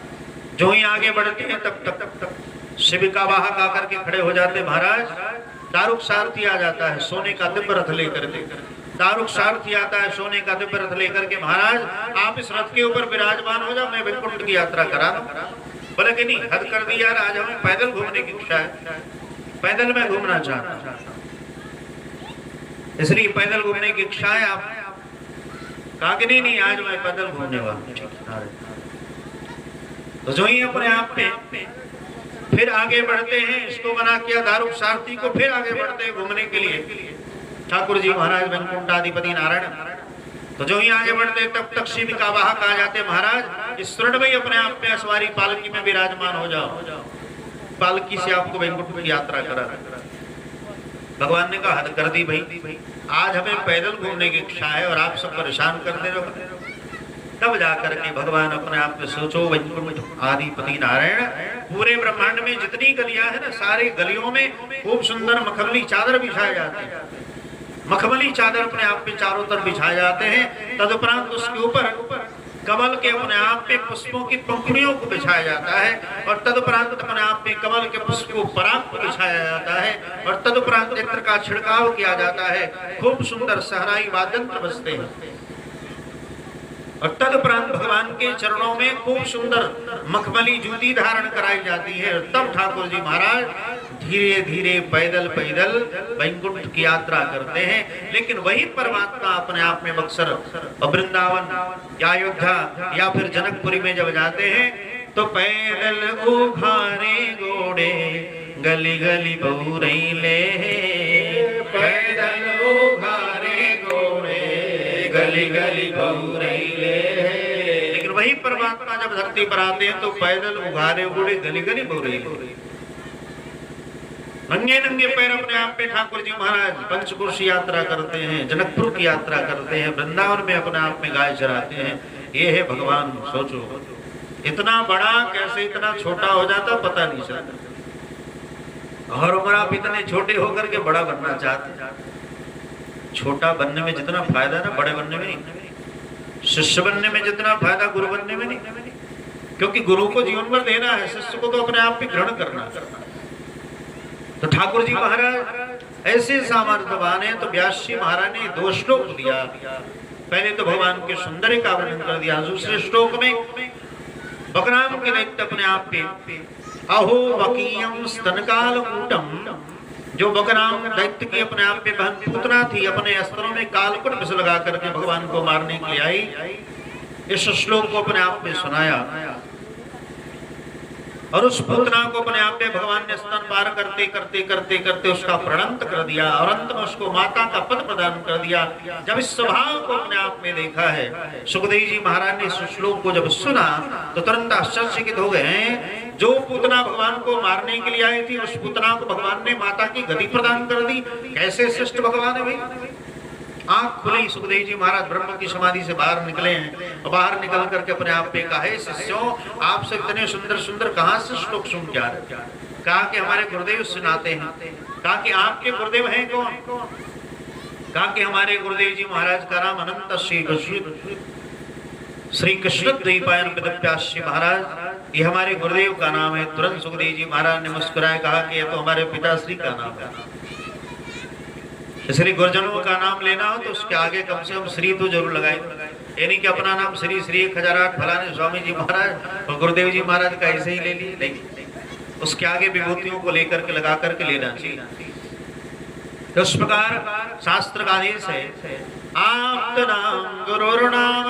जो ही आगे बढ़ते हैं तब तक शिविका वाहक आकर के खड़े हो जाते। महाराज दारुक सारथी आ जाता है सोने का दिव्य रथ लेकर के। दारुक सारथी आता है सोने का दिव्य रथ लेकर के। महाराज आप इस रथ के ऊपर विराजमान हो जाओ, मैं वैकुंठ की यात्रा करा दूं। बोले कि नहीं, हद कर दी यार, आज हमें पैदल घूमने की इच्छा है, पैदल में घूमना चाहता हूं, इसलिए पैदल घूमने की इच्छा है। आप कहा कि नहीं, आज मैं पैदल घूमने वाला। तो जो ही अपने आप पे फिर आगे बढ़ते हैं, इसको मना किया दारुक सारथी को, फिर आगे बढ़ते हैं घूमने के लिए ठाकुर जी महाराज वैकुंठ आदिपति नारायण। तो जो ही आगे बढ़ते तब तक शिविका वाहक आ जाते। महाराज इस स्वर्ण में ही अपने आप में सवारी पालकी में विराजमान हो जाओ, पालकी से आपको वैकुंठ की यात्रा करा। भगवान ने कहा हद कर दी भाई, आज हमें पैदल घूमने की इच्छा है और आप सब परेशान करते रहो। तब जाकर के भगवान अपने आप में सोचो, वैकुंठ आदिपति नारायण पूरे ब्रह्मांड में जितनी गलियां है ना, सारी गलियों में खूब सुंदर मखमली चादर बिछाए जाते हैं। मखमली चादर अपने आप पे चारों तरफ बिछाए जाते हैं। तदुपरांत उसके ऊपर कमल के अपने आप पे पुष्पों की पंखुड़ियों को बिछाया जाता है, और तदुपरांत अपने आप पे कमल के पुष्प को पराग को बिछाया जाता है, और तदुपरांत इत्र का छिड़काव किया जाता है। खूब सुंदर सहराई वाद्यंत्र बजते हैं, और तदुपरांत भगवान के चरणों में खूब सुंदर मखमली जूती धारण कराई जाती है। तब ठाकुर जी महाराज धीरे धीरे पैदल पैदल वैकुंठ की यात्रा करते हैं। लेकिन वही परमात्मा अपने आप में बक्सर और वृंदावन या अयोध्या या फिर जनकपुरी में जब जाते हैं तो पैदल उघारे घोड़े गली गली बहुरैले, पैदल उघारे घोड़े गली गली बहुरैले। लेकिन वही परमात्मा जब धरती पर आते हैं तो पैदल उघारे घोड़े गली गली बहुरैले। नंगे नंगे पैर अपने आप पे ठाकुर जी महाराज पंचकोश यात्रा करते हैं, जनकपुर की यात्रा करते हैं, वृंदावन में अपने आप में गाय चराते हैं। ये है भगवान। सोचो इतना बड़ा कैसे इतना छोटा हो जाता पता नहीं चलता। और आप इतने छोटे होकर के बड़ा बनना चाहते। छोटा बनने में जितना फायदा ना बड़े बनने में नहीं। शिष्य बनने में जितना फायदा गुरु बनने में नहीं, क्योंकि गुरु को जीवन भर देना है, शिष्य को तो अपने आप पे ग्रहण करना। तो ठाकुर जी महाराज ऐसे सामर्थ्यवान है। तो व्यास जी महाराज ने 2 श्लोक दिया। पहले तो भगवान के सौंदर्य का वर्णन कर दिया, दूसरे श्लोक में बकराम के दैत्य अपने आप पे अहो बकीयम स्तनकाल कूटम, जो बकराम दैत्य की अपने आप पे बहन पुतना थी, अपने अस्त्रों में कालकुट विष लगा करके भगवान को मारने के लिए आई। इस श्लोक को अपने आप में सुनाया और उस पुतना को अपने आप में भगवान ने स्तन पार करते करते करते करते उसका प्रणंत कर दिया और अंत में उसको माता का पद प्रदान कर दिया। जब इस स्वभाव को अपने आप में देखा है, सुखदेव जी महाराज ने इस श्लोक को जब सुना तो तुरंत आश्चर्यचकित हो गए। जो पुतना भगवान को मारने के लिए आई थी, उस पुतना को भगवान ने माता की गति प्रदान कर दी। कैसे श्रेष्ठ भगवान है भाई। आंख खुली, सुखदेव जी महाराज ब्रह्म की समाधि से बाहर निकले हैं और बाहर निकल करके अपने आप पे कहा, शिष्यों आप से इतने सुंदर सुंदर कहां से श्लोक सुन के आ रहे। कहा कि हमारे गुरुदेव सुनाते हैं। कहा कि आपके गुरुदेव हैं कौन। कहा कि हमारे गुरुदेव जी महाराज का नाम अनंत श्री कृष्ण द्वैपायन वेदव्यास महाराज, ये हमारे गुरुदेव का नाम है। तुरंत सुखदेव जी महाराज ने मुस्कुराए, कहा कि ये तो हमारे पिताश्री का नाम है। श्री गुरुजनों का नाम लेना हो तो उसके आगे कम से कम श्री तो जरूर लगाए। ये नहीं कि अपना नाम श्री श्री 1008 फलाने स्वामी जी महाराज और गुरुदेव जी महाराज का ऐसे ही ले लिए, नहीं, उसके आगे विभूतियों को लेकर के लगा करके लेना चाहिए। तो इस प्रकार शास्त्र का आदेश है, आप्त नाम गुरुर्नाम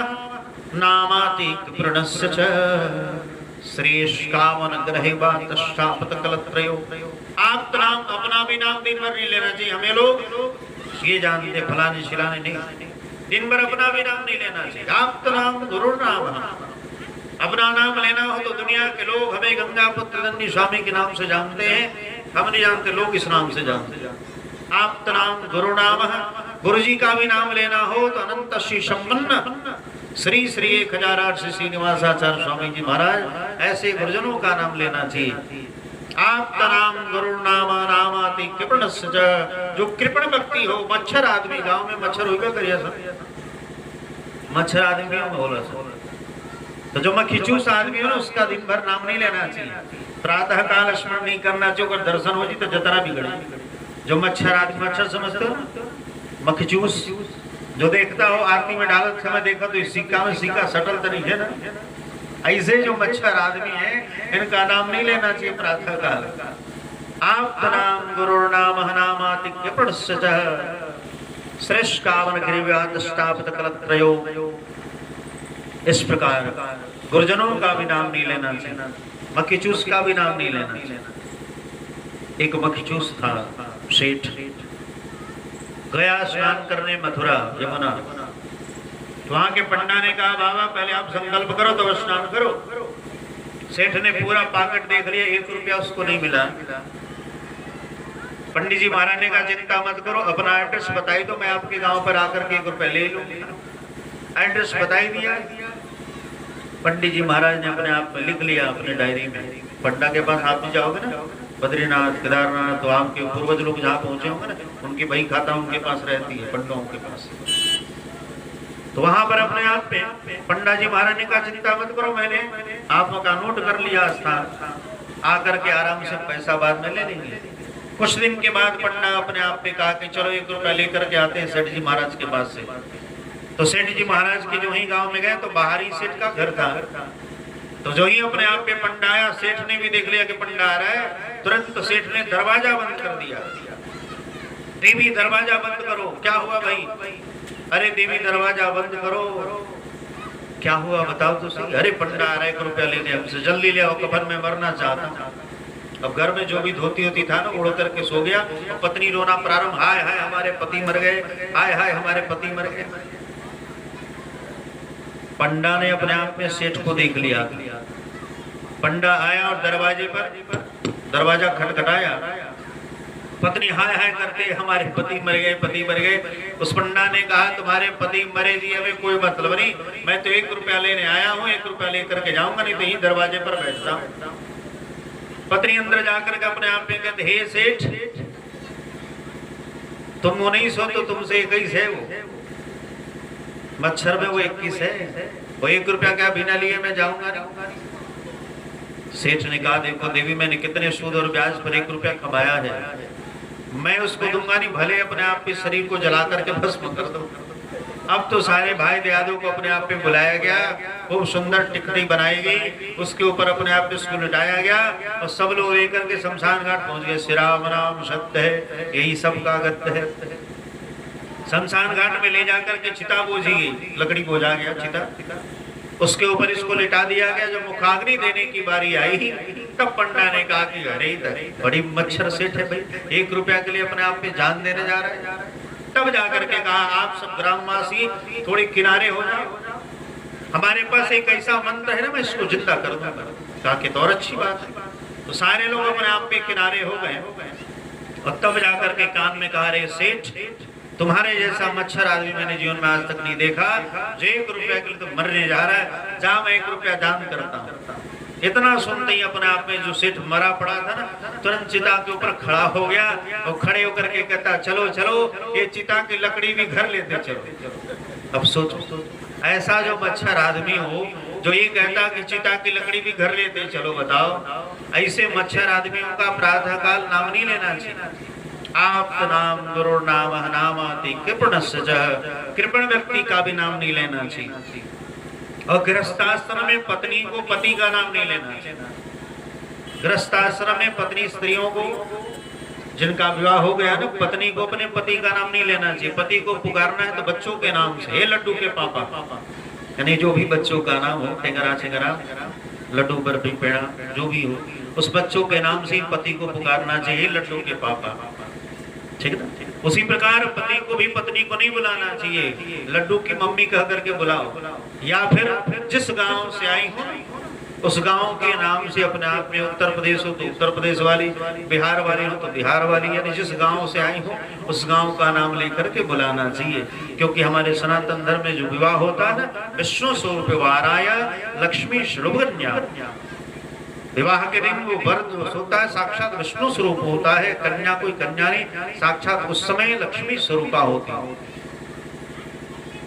नामातिक प्रणस्य च श्रेष्ठ कामन ग्रहे वाष्टापत कलत्रयो। आप्त नाम, अपना भी नाम दिन भर नहीं लेना चाहिए। हमें लोग ये जानते फलाने शिलाने नहीं, दिन भर अपना भी नाम नहीं लेना चाहिए। आप्त नाम गुरु नाम, अपना नाम लेना हो तो दुनिया के लोग हमें गंगा पुत्र दंडी स्वामी के नाम से जानते हैं, हम नहीं जानते, लोग इस नाम से जानते हैं। आप्त नाम गुरु नाम, गुरु जी का भी नाम लेना हो तो अनंत श्री संपन्न श्री श्री 1008 श्री श्रीनिवासाचार्य स्वामी जी महाराज, ऐसे गुरुजनों का नाम लेना चाहिए। आप नाम गुरु नाम नामाति कृपणस्य च, जो कृपण व्यक्ति हो, मच्छर आदमी, गांव में मच्छर होगा करिए सब, मच्छर आदमी में बोला सब, तो जो मक्खीचूस आदमी हो ना उसका दिन भर नाम नहीं लेना चाहिए। प्रातः काल स्मरण नहीं करना चाहिए, अगर दर्शन हो जी तो जतरा बिगड़े। जो मच्छर आदमी, मच्छर समझते हो ना, मक्खीचूस जो देखता हो आरती में डालत समय देखा तो इस सिक्का में सिक्का सटल तो नहीं है ना, ऐसे जो मच्छर आदमी है इनका नाम नहीं लेना चाहिए प्रातः काल। आप नाम गुरु नाम नामाति कृपणस्य च श्रेष्ठ कामन ग्रीव्याष्टापत कलत्रयो। इस प्रकार गुरुजनों का भी नाम नहीं लेना चाहिए, मक्खीचूस का भी नाम नहीं लेना चाहिए। एक मक्खीचूस था सेठ, गया स्नान करने मथुरा यमुना, तो वहां के पंडा ने कहा बाबा पहले आप संकल्प करो तो स्नान करो। सेठ ने पूरा पाकेट देख लिया, 1 रुपया उसको नहीं मिला। पंडित जी महाराज ने कहा चिंता मत करो, अपना एड्रेस बताई तो मैं आपके गांव पर आकर के 1 रुपया ले लूंगा। एड्रेस बताई दिया, पंडित जी महाराज ने अपने आप में लिख लिया अपने डायरी में। पंडा के पास आप भी जाओगे ना बद्रीनाथ केदारनाथ, तो आपके पूर्वज लोग जहाँ पहुंचे होंगे ना, उनकी बही खाता उनके पास रहती है, पंडों के पास। तो वहां पर अपने आप पे पंडा जी महाराज ने कहा चिंता मत करो, मैंने आपका नोट कर लिया स्थान, आकर के आराम से पैसा बाद में ले लेंगे। कुछ दिन के बाद पंडा अपने आप पे कहा कि चलो 1 रुपया लेकर के आते हैं सेठ जी महाराज के पास से। तो सेठ जी महाराज के जो ही गांव में गए तो बाहरी सेठ का घर था, तो जो ही अपने आप पे पंडा आया, सेठ ने भी देख लिया कि पंडा आ रहा है, तुरंत सेठ ने दरवाजा बंद कर दिया। देवी दरवाजा बंद करो। क्या हुआ भाई? अरे देवी दरवाजा बंद करो। क्या हुआ बताओ तो सही। अरे पंडा आ रहा है 1 रुपया लेने, हमसे जल्दी ले आओ, कफन में मरना चाहता हूं। अब घर में जो भी धोती होती था ना उड़ करके सो गया, और पत्नी रोना प्रारंभ, हाय हाय हमारे पति मर गए, हाय हाय हमारे पति मर गए। पंडा ने अपने आप में सेठ को देख लिया। पंडा आया और दरवाजे पर दरवाजा खटखटाया, पत्नी हाय हाय करते हमारे पति मर गए, पति मर गए। उस पंडा ने कहा तुम्हारे पति मरे जी हमें कोई मतलब नहीं, मैं तो 1 रुपया लेने आया हूँ, 1 रुपया लेकर के जाऊंगा, नहीं तो यही दरवाजे पर बैठता हूँ। पत्नी अंदर जाकर के अपने आप में कहते हे सेठ तुम 19 हो तो तुमसे 21 है, वो मच्छर में वो 21 है, वो 1 रुपया क्या बिना लिए मैं जाऊंगा नहीं। सेठ ने कहा देखो देवी मैंने कितने सूद और ब्याज पर 1 रुपया कमाया है, मैं उसको दूंगा नहीं, भले अपने आप के शरीर को जला करके भस्म कर दो, अब तो सारे भाई दयादों को अपने आप में बुलाया गया, खूब सुंदर टिकड़ी बनाई गई, उसके ऊपर अपने आप में उसको लुटाया गया और सब लोग लेकर के शमशान घाट पहुंच गए। श्री राम नाम सत्य है, यही सब का गत्य है। शमशान घाट में ले जाकर के चिता बोझी गई, लकड़ी बोझा गया चिता, उसके ऊपर इसको लिटा दिया गया। जब मुखाग्नि देने की बारी आई तब पंडा ने कहा कि अरे बड़ी मच्छर सेठ है भाई, 1 रुपया के लिए अपने आप में जान देने जा रहा है। तब जाकर के कहा आप सब ग्रामवासी थोड़े किनारे हो जाओ, हमारे पास एक ऐसा मंत्र है ना, मैं इसको जिंदा कर दूंगा। कहा कि तो और अच्छी बात है। तो सारे लोग अपने आप पे किनारे हो गए और तब जाकर के कान में कहा रे सेठ, तुम्हारे जैसा मच्छर आदमी मैंने जीवन में आज तक नहीं देखा, जो 1 रुपया के लिए तो मरने जा रहा है, जा मैं 1 रुपया दान करता हूँ। इतना सुनते ही अपने आप में जो सेठ मरा पड़ा था ना, तुरंत चिता के ऊपर खड़ा हो गया और खड़े होकर के कहता चलो चलो ये चिता की लकड़ी भी घर लेते चलो। अब सोचो ऐसा जो मच्छर आदमी हो जो ये कहता कि चिता की लकड़ी भी घर लेते चलो, बताओ ऐसे मच्छर आदमियों का प्रातः काल नाम नहीं लेना चाहिए। आप नाम गुरु नाम नामाति कृपण, कृपण व्यक्ति का भी नाम नहीं लेना चाहिए। और गृहस्थाश्रम में पत्नी को पति का नाम नहीं लेना चाहिए। गृहस्थाश्रम में पत्नी स्त्रियों को जिनका विवाह हो गया ना, पत्नी को अपने पति का नाम नहीं लेना चाहिए। पति को पुकारना है तो बच्चों के नाम से, हे लड्डू के पापा, यानी जो भी बच्चों का नाम हो, टेंगरा चेंगरा लड्डू बर्फी पेड़ा जो भी हो, उस बच्चों के नाम से पति को पुकारना चाहिए लड्डू के पापा, ठीक है ना। उसी प्रकार पति को भी पत्नी को नहीं बुलाना चाहिए, लड्डू की मम्मी कह करके बुलाओ। या फिर जिस गांव से आई हो उस गांव के नाम से अपने आप में, उत्तर प्रदेश हो तो उत्तर प्रदेश वाली, बिहार वाली हो तो बिहार वाली, यानी जिस गांव से आई हो उस गांव का नाम लेकर के बुलाना चाहिए। क्योंकि हमारे सनातन धर्म में जो विवाह होता है ना, विष्णु स्वरूप वाराया लक्ष्मी श्रुभन्या, विवाह के दिन वो वर होता है साक्षात विष्णु स्वरूप होता है, कन्या कोई कन्या नहीं, साक्षात उस समय लक्ष्मी स्वरूपा होती है।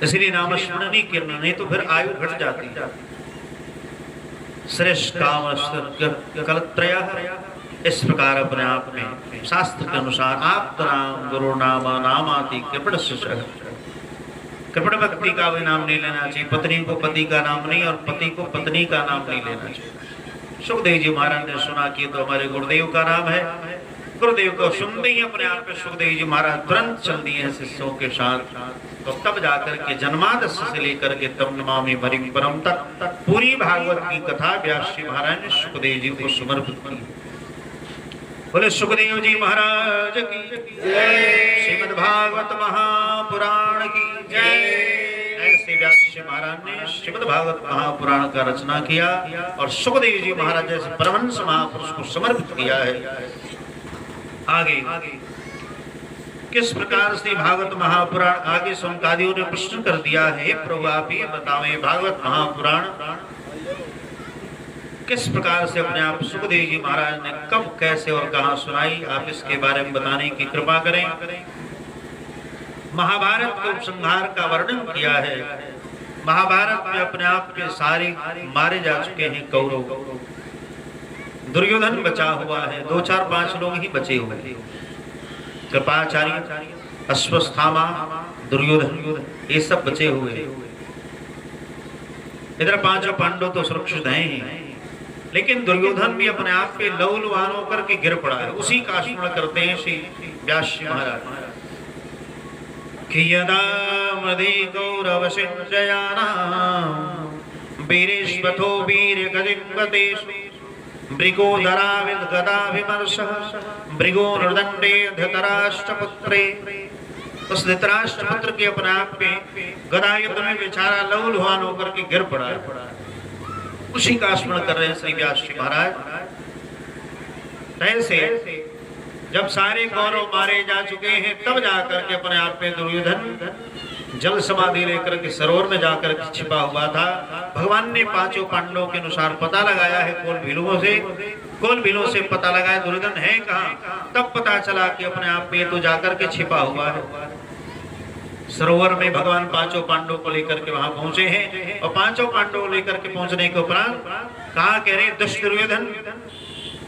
इसलिए नाम स्मरण नहीं करना, नहीं तो फिर आयु घट जाती है। श्रेष्ठ काम कलत्रय, इस प्रकार अपने आप में शास्त्र के अनुसार आप नाम गुरु नाम नामाति कृपण, कृपण व्यक्ति का भी नाम नहीं लेना चाहिए। पत्नी को पति का नाम नहीं और पति को पत्नी का नाम नहीं लेना चाहिए। सुखदेव जी महाराज ने सुना कि तो हमारे गुरुदेव का नाम है। गुरुदेव को सुनते ही अपने आप में सुखदेव जी महाराज तुरंत चल दिए हैं शिष्यों के साथ। तो तब जाकर के जन्मादस्य से लेकर के तब नमामि हरिं परम तक पूरी भागवत की कथा व्यास जी महाराज ने सुखदेव जी को समर्पित की। बोले सुखदेव जी महाराज की जय, श्रीमद् भागवत महापुराण की जय। ऐसे व्यास जी महाराज ने श्रीमद् भागवत महापुराण का रचना किया और सुखदेव जी महाराज जैसे परमहंस महापुरुष को समर्पित किया है। आगे किस प्रकार से भागवत महापुराण, आगे संकादियों ने प्रश्न कर दिया है, प्रभु आप ही बतावें भागवत महापुराण किस प्रकार से अपने आप सुखदेव जी महाराज ने कब कैसे और कहां सुनाई, आप इसके बारे में बताने की कृपा करें। महाभारत के उपसंहार का वर्णन किया है। महाभारत में अपने आप के सारे मारे जा चुके हैं कौरव, दुर्योधन बचा हुआ है, 2, 4, 5 लोग ही बचे हुए हैं। कृपाचार्य, अश्वत्थामा, दुर्योधन, ये सब बचे हुए। इधर 5 पांडव तो सुरक्षित हैं ही, लेकिन दुर्योधन भी अपने आप पे लौलवान होकर के गिर पड़ा है। उसी का स्मरण करते हैं श्री व्यास जी महाराज कि यदा मदे कौरव सिंचयानां वीरेश्वथो वीरगदिंगतेषु मृगोदराविद गदाभिमर्शः मृगो नृदंडे धृतराष्ट्रपुत्रे। उस धृतराष्ट्रपुत्र के अपने आप पे गदा युद्ध में बेचारा लहूलुहान होकर के गिर पड़ा है। उसी का स्मरण कर रहे हैं श्री व्यास जी महाराज। ऐसे जब सारे कौरव मारे जा चुके हैं तब जाकर के अपने आप में दुर्योधन जल समाधि लेकर के सरोवर में जाकर के छिपा हुआ था। भगवान ने 5 पांडवों के अनुसार पता लगाया है कोल भीलों से पता लगाया दुर्योधन है कहाँ। तब पता चला कि अपने आप में तो जाकर के छिपा हुआ है सरोवर में। भगवान 5 पांडवों को लेकर के वहां पहुंचे हैं और 5 पांडवों को लेकर के पहुंचने के उपरांत कहा कह रहे दुष्ट दुर्योधन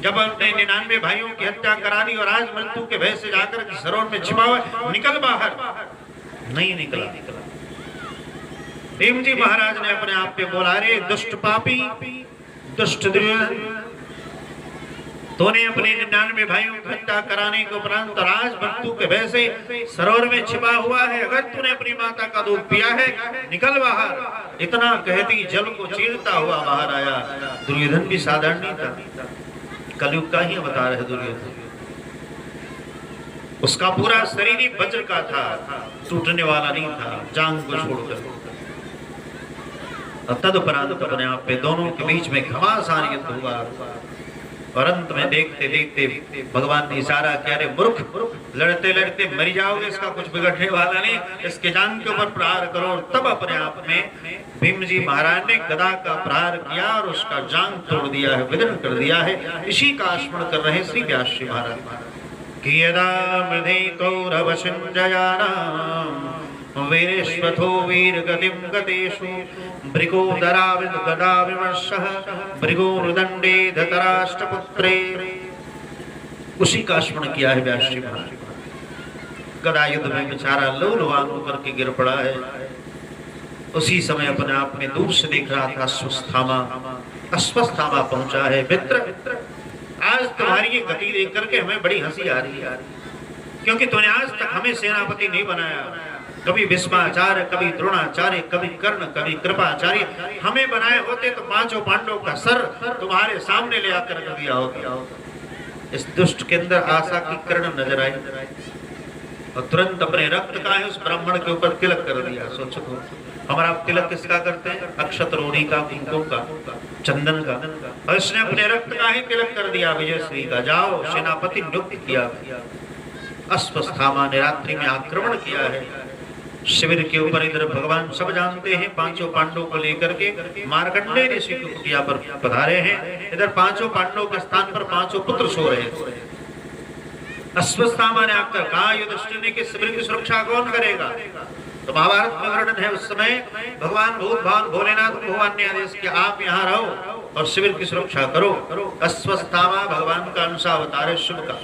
जब अपने 99 भाइयों की हत्या करा दी और आज मृत्यु के भय से जाकर के सरोवर में छिपा हुआ, निकल बाहर। नहीं निकला। भीम जी महाराज ने अपने आप पे बोला, रे दुष्ट पापी, दुष्ट दुर्योधन, तूने अपने 99 भाइयों की हत्या कराने के उपरांत राजबंधु के भय से सरोवर में छिपा हुआ है। अगर तूने अपनी माता का दूध पिया है, निकल बाहर। इतना कहती जल को चीरता हुआ बाहर आया। दुर्योधन भी साधारण नहीं था, कलयुग का ही अवतार है दुर्योधन। उसका पूरा शरीर ही वज्र का था, टूटने वाला नहीं था, जांग को छोड़कर। तदुपरांत अपने आप पे दोनों के बीच में घमासान युद्ध हुआ और अंत में देखते देखते भगवान ने इशारा किया, अरे मूर्ख, लड़ते लड़ते मर जाओगे, इसका कुछ बिगड़ने वाला नहीं, इसके जांग के ऊपर प्रहार करो। तब अपने आप में भीम जी महाराज ने गदा का प्रहार किया और उसका जांग तोड़ दिया है, विदीर्ण कर दिया है। इसी का स्मरण कर रहे श्री व्यास जी महाराज कि यदा मृधे कौरव संजयानाम वीरेश्वथो वीर गतिम गतेषु भृगोदराविद गदा विमर्शः भृगोर्दंडे धतराष्ट्रपुत्रे। उसी का स्मरण किया है व्यास जी महाराज। गदा युद्ध में बेचारा लहूलुहान होकर के गिर पड़ा है। उसी समय अपने आप में दूर से देख रहा था अश्वत्थामा पहुंचा है। मित्र, आज तुम्हारी ये गति देख करके हमें बड़ी हंसी आ रही है, क्योंकि तूने आज तक हमें सेनापति नहीं बनाया। कभी भीष्माचार्य, कभी द्रोणाचार्य, कभी कर्ण, कभी कृपाचार्य हमें बनाए होते तो पांचों पांडवों का सर तुम्हारे सामने ले आकर कर दिया होता। इस दुष्ट के अंदर आशा की किरण नजर आई और तुरंत अपने रक्त का है उस ब्राह्मण के ऊपर तिलक कर दिया। सोचो तो हमारा तिलक किसका करते हैं? अक्षत रोड़ी का, कुंकुम का, चंदन का, और इसने अपने रक्त का ही तिलक कर दिया विजयश्री का। जाओ, सेनापति नियुक्त किया। अश्वत्थामा ने रात्रि में आक्रमण किया है शिविर के ऊपर। इधर भगवान सब जानते हैं, पांचों पांडवों को लेकर के मार्कंडेय ऋषि की कुटिया पर पधारे हैं। इधर पांचों पांडवों के स्थान पर पांचों पुत्र सो रहे हैं। अश्वत्थामा ने आकर कहा, युधिष्ठिर के शिविर की सुरक्षा कौन करेगा? तो महाभारत में वर्णन है, उस समय भगवान भूतभावन भोलेनाथ भगवान ने आदेश किया, आप यहाँ रहो और शिविर की सुरक्षा करो। अश्वत्थामा भगवान का अंशावतार है, शिव का।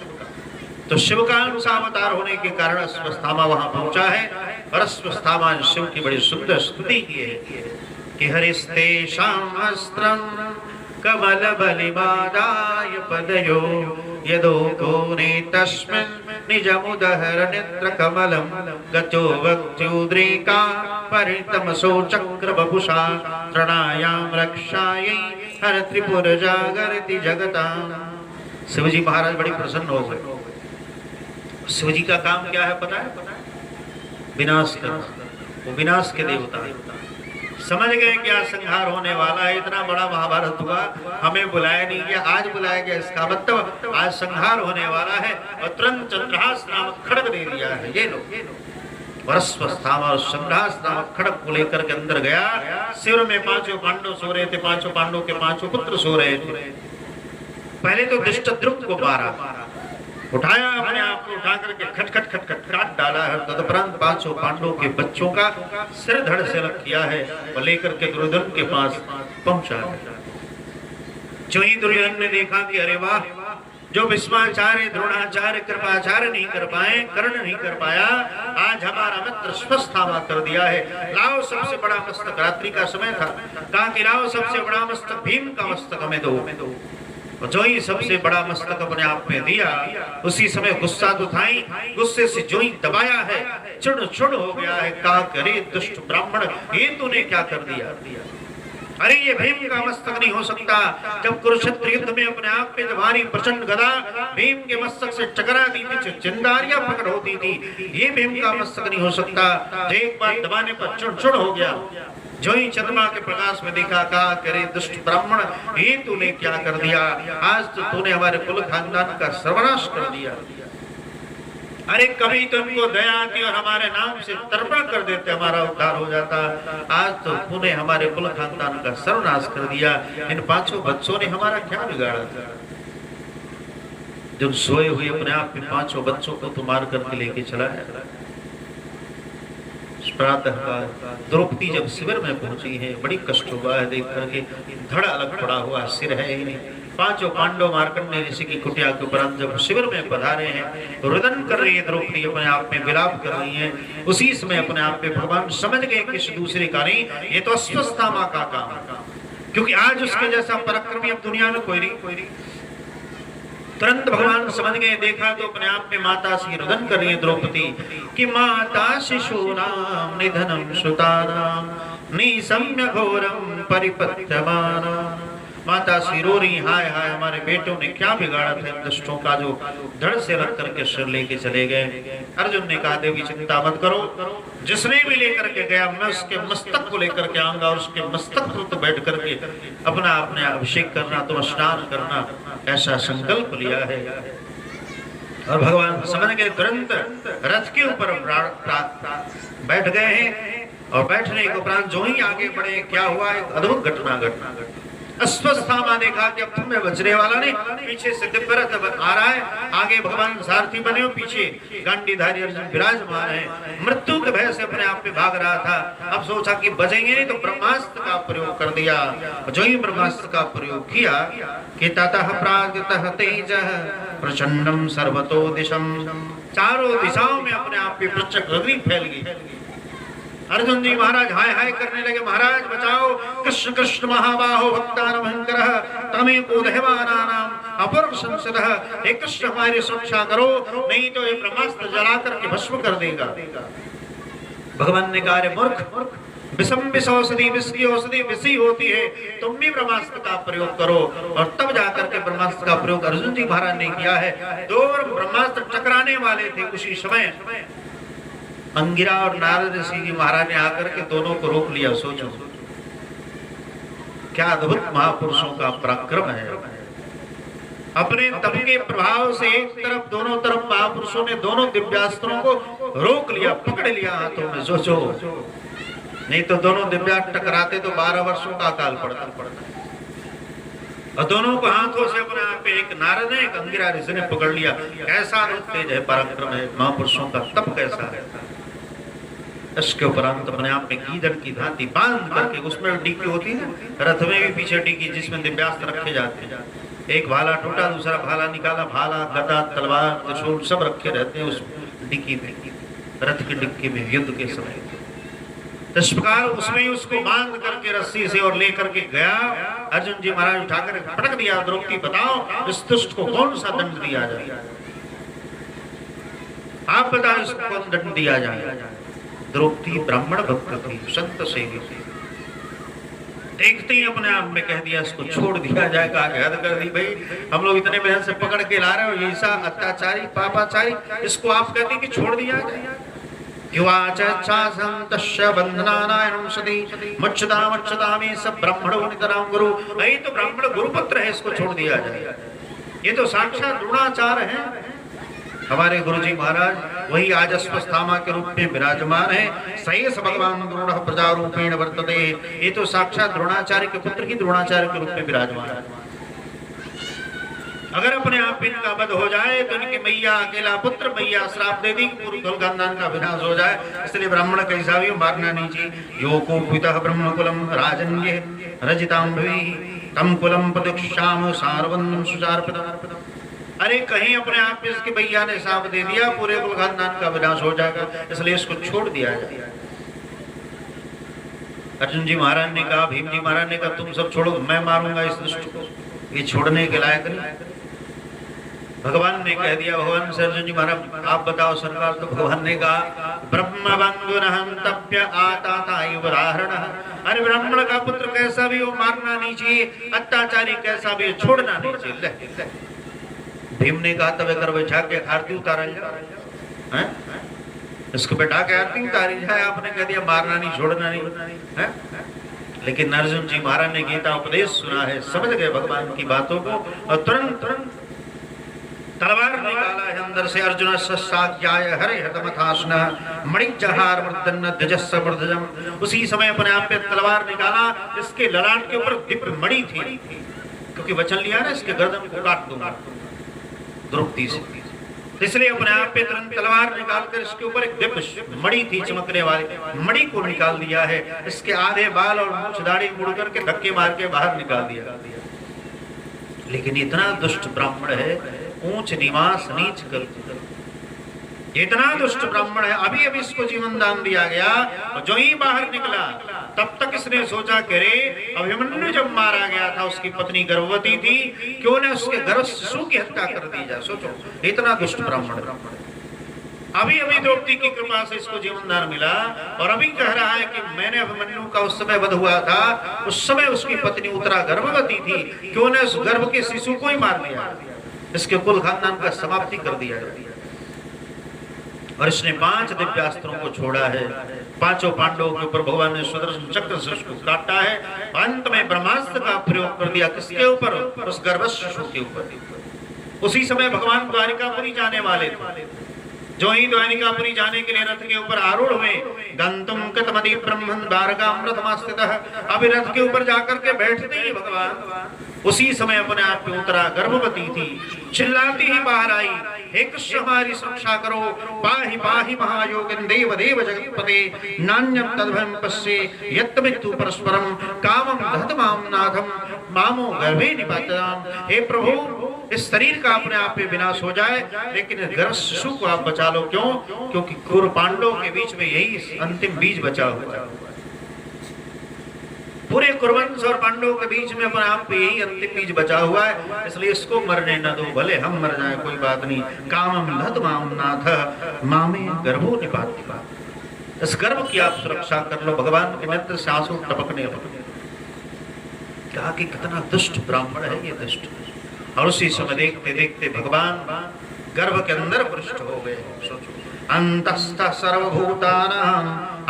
तो शिव का अंशावतार होने के कारण अश्वत्थामा वहां पहुंचा है। और अश्वत्थामा ने शिव की बड़ी सुंदर स्तुति की है कि हरिस्तेषाम् अस्त्रं कमल बलिबादाय पदयो यदोकोने तस्मिन् निजमुदहर नेत्र कमलं गतो वक्त्युद्रेका परितमसो चक्र बपुषा तृणायां रक्षायै हर त्रिपुर जागरति जगतां। शिवजी महाराज बड़ी प्रसन्न हो गए। शिवजी का काम क्या है पता है? विनाश करना। वो विनाश के देवता समझ गए क्या संहार होने वाला है। इतना बड़ा महाभारत हुआ, हमें बुलाया नहीं गया, आज बुलाया गया। इसका मतलब आज संहार होने वाला है। और तुरंत चंद्रहास नामक खड्ग दे दिया है। ये लो अश्वत्थामा और चंद्रहास नामक खड्ग को लेकर के अंदर गया। शिविर में पांचों पांडव सो रहे थे, पांचों पांडवों के पांचों पुत्र सो रहे थे। पहले तो धृष्टद्युम्न को मारा, उठाया, अपने आप को उठा करके खटखट खटखट काट डाला है। तदुपरांत पांचों पांडवों के बच्चों का सिर धड़ से अलग किया है और लेकर के दुर्योधन के पास पहुंचा है। जो ही दुर्योधन ने देखा कि अरे वाह, जो भीष्माचार्य, द्रोणाचार्य, कृपाचार्य नहीं कर पाए, कर्ण नहीं कर पाया, आज हमारा मित्र अश्वत्थामा कर दिया है। लाओ सबसे बड़ा मस्तक, रात्रि का समय था, कहा कि लाओ सबसे बड़ा मस्तक, भीम का मस्तक हमें दो। जो ही सबसे बड़ा मस्तक अपने आप में दिया, उसी समय गुस्सा तो था ही, गुस्से से जो ही दबाया है, चिड़ चिड़ हो गया है। कहा करे दुष्ट ब्राह्मण, ये तूने क्या कर दिया? अरे ये भीम का मस्तक नहीं हो सकता। जब कुरुक्षेत्र युद्ध में अपने आप में तुम्हारी प्रचंड गदा भीम के मस्तक से टकरा दी थी, चिंगारियां प्रकट होती थी, ये भीम का मस्तक नहीं हो सकता। एक बार दबाने पर चिड़ चिड़ हो गया। जो ही चंद्रमा के प्रकाश में देखा, कहा करे दुष्ट ब्राह्मण, ये तूने क्या कर दिया? आज तो तूने हमारे कुल खानदान का सर्वनाश कर दिया। अरे कभी तो इनको दया आती और हमारे नाम से तर्पण कर देते, हमारा उद्धार हो जाता। आज तो तूने हमारे कुल खानदान का सर्वनाश कर दिया। इन पांचों बच्चों ने हमारा क्या बिगाड़ा था? जब सोए हुए अपने आप में पांचों बच्चों को तो मार करके लेके चला है। प्रातः द्रौपदी जब शिविर में पहुंची है, बड़ी कष्ट हुआ है देख करके। धड़ अलग पड़ा हुआ, सिर है ही नहीं, पांचों पांडव मार्कंडेय ऋषि की कुटिया के उपरांत जब शिविर में पधारे हैं, तो रुदन कर रही है द्रौपदी, अपने आप में विलाप कर रही है। उसी समय अपने आप में भगवान समझ गए किसी दूसरे का नहीं, ये तो अश्वत्थामा का काम, क्योंकि आज उसके जैसा पराक्रमी अब दुनिया में कोई नहीं। तुरंत भगवान समझ गए, देखा तो अपने आप में माता से रुदन कर रही है द्रौपदी कि माता शिशूनाम निधनम सुतानाम निसम्य घोरम परिपत्यमाना। माता सी रो रही, हाय हाय हमारे बेटों ने क्या बिगाड़ा था दुष्टों का, जो धड़ से रख करके सिर लेके चले गए। अर्जुन ने कहा देवी चिंता मत करो, जिसने भी लेकर के गया मैं उसके मस्तक को लेकर के आऊंगा, और उसके मस्तक पर तो बैठ करके अपना अपने अभिषेक करना, तो स्नान करना, ऐसा संकल्प लिया है। और भगवान समझ गए, तुरंत रथ के ऊपर बैठ गए हैं। और बैठने के उपरांत जो ही आगे बढ़े, क्या हुआ, एक अद्भुत घटना अश्वत्थामा देखा कि अब तुम्हें बचने वाला नहीं, पीछे से दिव्य रथ आ रहा है, आगे भगवान सारथी बने हो, पीछे गांडीधारी अर्जुन विराजमान है। मृत्यु के भय से अपने आप में भाग रहा था, अब सोचा कि बचेंगे नहीं, तो ब्रह्मास्त्र का प्रयोग कर दिया। जो ही ब्रह्मास्त्र का प्रयोग किया कि ततः प्रागतः तेजः प्रचंडम सर्वतो दिशम, चारों दिशाओं में अपने आप में प्रचंड अग्नि फैल गई। अर्जुन जी महाराज हाय हाय करने लगे, महाराज बचाओ, कृष्ण कृष्ण महाबाहो भक्तानभयंकरः तमेको देवानानाम अपर संसदः, हे कृष्ण हमारी सुरक्षा करो, नहीं तो ये ब्रह्मास्त्र जला करके भस्म कर देगा। भगवान ने कहा, मूर्ख, विषम विष औषधि, विष की औषधि विषी होती है, तुम भी ब्रह्मास्त्र का प्रयोग करो। और तब जाकर के ब्रह्मास्त्र का प्रयोग अर्जुन जी महाराज ने किया है। दो ब्रह्मास्त्र टकराने वाले थे, उसी समय अंगिरा और नारद ऋषि जी महाराज ने आकर के दोनों को रोक लिया। सोचो क्या अद्भुत महापुरुषों का पराक्रम है। अपने तप के प्रभाव से एक तरफ दोनों तरफ महापुरुषों ने दोनों दिव्यास्त्रों को रोक लिया, पकड़ लिया हाथों में। सोचो, नहीं तो दोनों दिव्यास्त्र टकराते तो 12 वर्षों का काल पड़ता। और दोनों को हाथों से अपने आप पे, एक नारद ने, एक अंगिरा ऋषि ने पकड़ लिया। कैसा तेज है, पराक्रम है महापुरुषों का, तप कैसा है। इसके उपरांत अपने आप में गीदड़ की भांति बांध करके, उसमें डिक्की होती है, रथ में भी पीछे डिक्की जिसमें दिव्यास्त्र रखे जाते हैं। एक भाला टूटा, दूसरा भाला निकाला, भाला गदा तलवार त्रिशूल सब रखे रहते हैं उस डिक्की में, रथ की डिक्की में युद्ध के समय। इस प्रकार उसमें उसको बांध करके रस्सी से और लेकर के गया। अर्जुन जी महाराज उठाकर पटक दिया। द्रौपदी बताओ इस दुष्ट को कौन सा दंड दिया जाए, आप बताओ इसको कौन दंड दिया जाए। द्रौपदी ब्राह्मण भक्त थी, संत सेवी थी, देखते ही अपने आप में कह दिया इसको छोड़ दिया जाएगा। हद कर दी भाई, हम लोग इतने मेहनत से पकड़ के ला रहे हो, ऐसा अत्याचारी पापाचारी, इसको आप कहते कि छोड़ दिया जाए। गुरु, नहीं तो ब्राह्मण गुरुपुत्र है, इसको छोड़ दिया जाए। ये तो साक्षात द्रोणाचार्य है हमारे गुरुजी महाराज, वही आज अश्वत्थामा के रूप में विराजमान है। सहेस भगवान द्रोण प्रजारूपेण वर्तते, ये तो साक्षात द्रोणाचार्य के पुत्र ही द्रोणाचार्य के रूप में विराजमान है। अगर अपने आप इनका वध हो जाए तो इनकी मैया अकेला पुत्र, मैया श्राप दे दी, पूरी कुल खानदान का विनाश हो जाए। इसलिए ब्राह्मण कैसा भी मारना नहीं चाहिए। यो को पितः ब्रह्म कुलम राजन्य रजितांभवी तम कुलम प्रदीक्षाम सारवन्नम सुचारपदम। अरे कहीं अपने आप में इसके भैया ने साप दे दिया, पूरे कुल खानदान का विनाश हो जाएगा, इसलिए इसको छोड़ दिया जाए। अर्जुन जी महाराज ने कहा, भीम जी महाराज ने कहा तुम सब छोड़ो, मैं मारूंगा इस दुष्ट को, ये छोड़ने के लायक नहीं। भगवान ने कह दिया, भगवान से अर्जुन जी महाराज आप बताओ सरकार। तो भगवान ने कहा ब्रह्म बंधुरहं तप्य आता उदाहरण। अरे ब्राह्मण का पुत्र कैसा भी हो मारना नहीं चाहिए, अत्याचारी कैसा भी छोड़ना नहीं चाहिए। भीम ने कहा तब कर बैठा के आरती उतारा जाए, इसको बैठा के आरती उतारी जाए। आपने कह दिया मारना नहीं छोड़ना नहीं है। लेकिन अर्जुन जी महाराज ने गीता उपदेश सुना है, समझ गए भगवान की बातों को, और तुरंत तलवार निकाला है अंदर से। अर्जुन सस्साज्ञाय हरे हतमथास्न मणिजहार मर्दन द्विजस्स मर्दजम। उसी समय अपने आप पे तलवार निकाला, इसके ललाट के ऊपर दिव्य मणि थी, क्योंकि वचन लिया ना इसके गर्दन को काट दूंगा द्रौपदी से, इसलिए अपने आप पे तुरंत तलवार निकालकर इसके ऊपर एक दिव्य मणि थी, चमकने वाली मणि को निकाल दिया है। इसके आधे बाल और मूछ दाढ़ी मुड़ करके धक्के मार के बाहर निकाल दिया। लेकिन इतना दुष्ट ब्राह्मण है, ऊंच निवास नीच कर, इतना दुष्ट ब्राह्मण है। अभी अभी इसको जीवन दान दिया गया और जो ही बाहर निकला तब तक इसने सोचा कि रे अभिमन्यु जब मारा गया था उसकी पत्नी गर्भवती थी, क्यों न उसके गर्भ शिशु की हत्या कर दी जाए। सोचो इतना दुष्ट ब्राह्मण। अभी अभी द्रौपदी की कृपा से इसको जीवन दान मिला और अभी कह रहा है कि मैंने अभिमन्यु का उस समय वध हुआ था, उस समय उसकी पत्नी उत्तरा गर्भवती थी, क्यों न उस गर्भ के शिशु को ही मार दिया, इसके कुल खानदान का समाप्ति कर दिया। और इसने 5 दिव्यास्त्रों को छोड़ा है, 5 पांडवों के ऊपर भगवान ने सुदर्शन चक्र से उसको काटा है। अंत में ब्रह्मास्त्र का प्रयोग कर दिया, किसके ऊपर? उस गर्भस्थ शिशु के ऊपर। उसी समय भगवान द्वारिकापुरी जाने वाले थे। जो ही द्वारिकापुरी जाने के लिए रथ के ऊपर आरूढ़ हुए, गंतुम कतमति ब्रह्मन् द्वारकामृतमा स्थितः, अभी रथ के ऊपर जाकर के बैठते ही भगवान उसी समय अपने आप में उत्तरा गर्भवती थी, चिल्लाती ही बाहर आई, हे कृष्ण हमारी सुरक्षा करो, पाहि पाहि महायोगिन देव देव जगत्पते, नान्यं तद्भयं पश्ये यत् मृत्यु परस्परम, कामं दहतमां नाथम मामो गर्भे निपातयाम। हे प्रभु इस शरीर का अपने आप में विनाश हो जाए, लेकिन इस गर्भ शिशु को आप बचा लो। क्यों? क्योंकि कुरु पांडवों के बीच में यही अंतिम बीज बचा हुआ है। पूरे कुरुवंश और पांडवों के बीच में अपने आप में यही अंतिम बीज बचा हुआ है, इसलिए इसको मरने न दो, भले हम मर जाए कोई बात नहीं। कामम लधमाम नाथ मामे गर्भो निपातिका, इस गर्भ की आप सुरक्षा कर लो। भगवान के नेत्र से आंसू टपकने लगे। क्या कि कितना दुष्ट ब्राह्मण है ये, दुष्ट। और उसी समय देखते देखते भगवान गर्भ के अंदर प्रविष्ट हो गए। सोचो, अंतस्थः सर्वभूतानां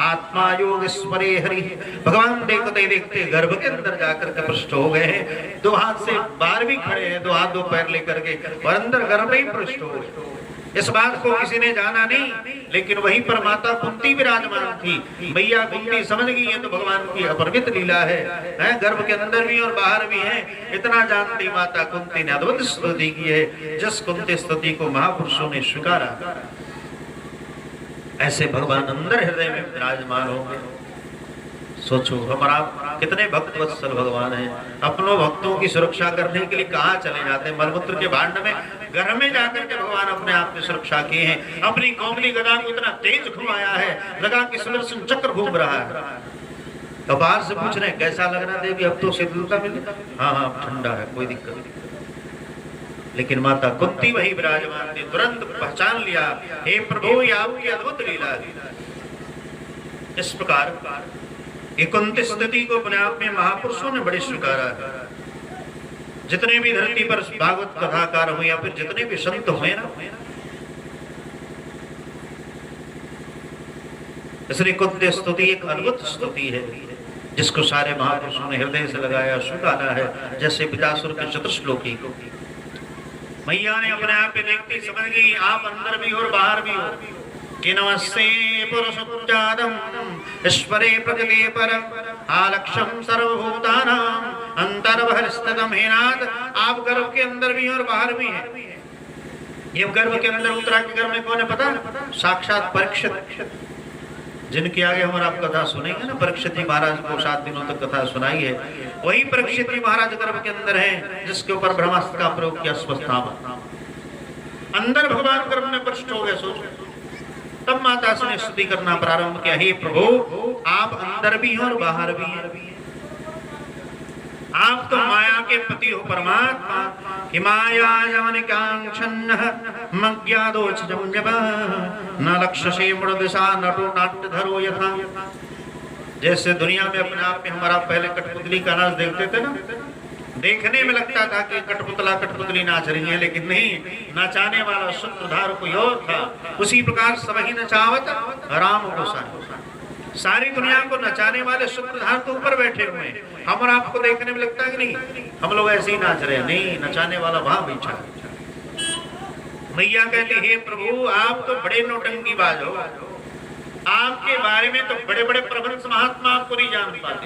आत्मा योगेश्वरे हरि, भगवान देखते देखते गर्भ के अंदर जाकर के प्रविष्ट हो गए हैं। 2 हाथ से बाहर भी खड़े हैं, 2 हाथ 2 पैर लेकर के, और अंदर गर्भ में ही प्रविष्ट हो गए। इस बात को किसी ने जाना नहीं, लेकिन वहीं पर माता कुंती विराजमान थी। मैया कुंती समझ गई है तो भगवान की अपरिमित लीला है, गर्भ के अंदर भी और बाहर भी है। इतना जानती माता कुंती ने अद्भुत स्तुति की है, जिस कुंती स्तुति को महापुरुषों ने स्वीकारा। ऐसे भगवान अंदर हृदय में विराजमान होंगे। सोचो हमारा कितने भक्त वत्सल भगवान है। अपनों भक्तों की सुरक्षा करने के लिए कहाँ चले जाते हैं? मलमूत्र के भांड में, घर में जाकर के भगवान अपने आप की सुरक्षा किए हैं। अपनी कोमली गदा को इतना तेज घुमाया है, लगा कि सुदर्शन चक्र घूम रहा है। तो बाहर से पूछ रहे कैसा लग रहा है देवी, अब तो शीतलता मिली? हाँ ठंडा है, कोई दिक्कत नहीं। लेकिन माता कुंती वही विराजमान थी, तुरंत पहचान लिया, हे प्रभु ये आपकी अद्भुत लीला है। इस प्रकार ये कुंती स्थिति को अपने आप में महापुरुषों ने बड़े स्वीकारा है। जितने भी धरती पर भागवत कथाकार हुए या फिर जितने भी संत हुए ना, इसलिए कुंती स्तुति एक अद्भुत स्तुति है, जिसको सारे महापुरुषों ने हृदय से लगाया, स्वीकारा है। जैसे पितासुर के चतुश्लोकी को मैया ने अपने आप पे देखती समझ गई, आप अंदर भी और बाहर भी हो। कि नमस्ते पुरुषोत्तम ईश्वरे प्रकृते परम आलक्ष्यम सर्वभूतानां अंतर्बहिर्स्थितम। हे नाथ आप गर्भ के अंदर भी और बाहर भी हैं। ये गर्भ के अंदर उत्तरा के गर्भ में कौन है पता? साक्षात परीक्षित, जिनके आगे हम आप कथा सुनेंगे ना, परीक्षित जी महाराज को 7 दिनों तक कथा सुनाई है, वही परीक्षित जी महाराज गर्भ के अंदर हैं, जिसके ऊपर ब्रह्मास्त्र का प्रयोग किया स्वस्थामा। अंदर भगवान गर्भ में प्रविष्ट हो गए। सोचो तब माता ने स्तुति करना प्रारंभ किया, हे प्रभु आप अंदर भी हैं और बाहर भी हैं। आप तो माया के पति हो परमात्मा। कि माया जवनिकांक्षन्नः मज्ञादोचजं जप न लक्ष्यसे मृदिशा नटो नाट्यधरो यथा। जैसे दुनिया में अपने आप में हमारा पहले कठपुतली का नाच देखते थे ना, देखने में लगता था कि कठपुतला कठपुतली नाच रही है, लेकिन नहीं, नचाने वाला सूत्रधार कोई और था। उसी प्रकार सबही नचावत राम गोसाई, सारी दुनिया को नचाने वाले सूत्रधार तो ऊपर बैठे हुए हैं। हम और आपको देखने में लगता है कि नहीं हम लोग ऐसे ही नाच रहे हैं, नहीं, नचाने वाला वहां बैठा। मैया कहती हे प्रभु आप तो बड़े नौटंकीबाज हो, आपके बारे में तो बड़े बड़े प्रबंध महात्मा आपको नहीं जान पाते।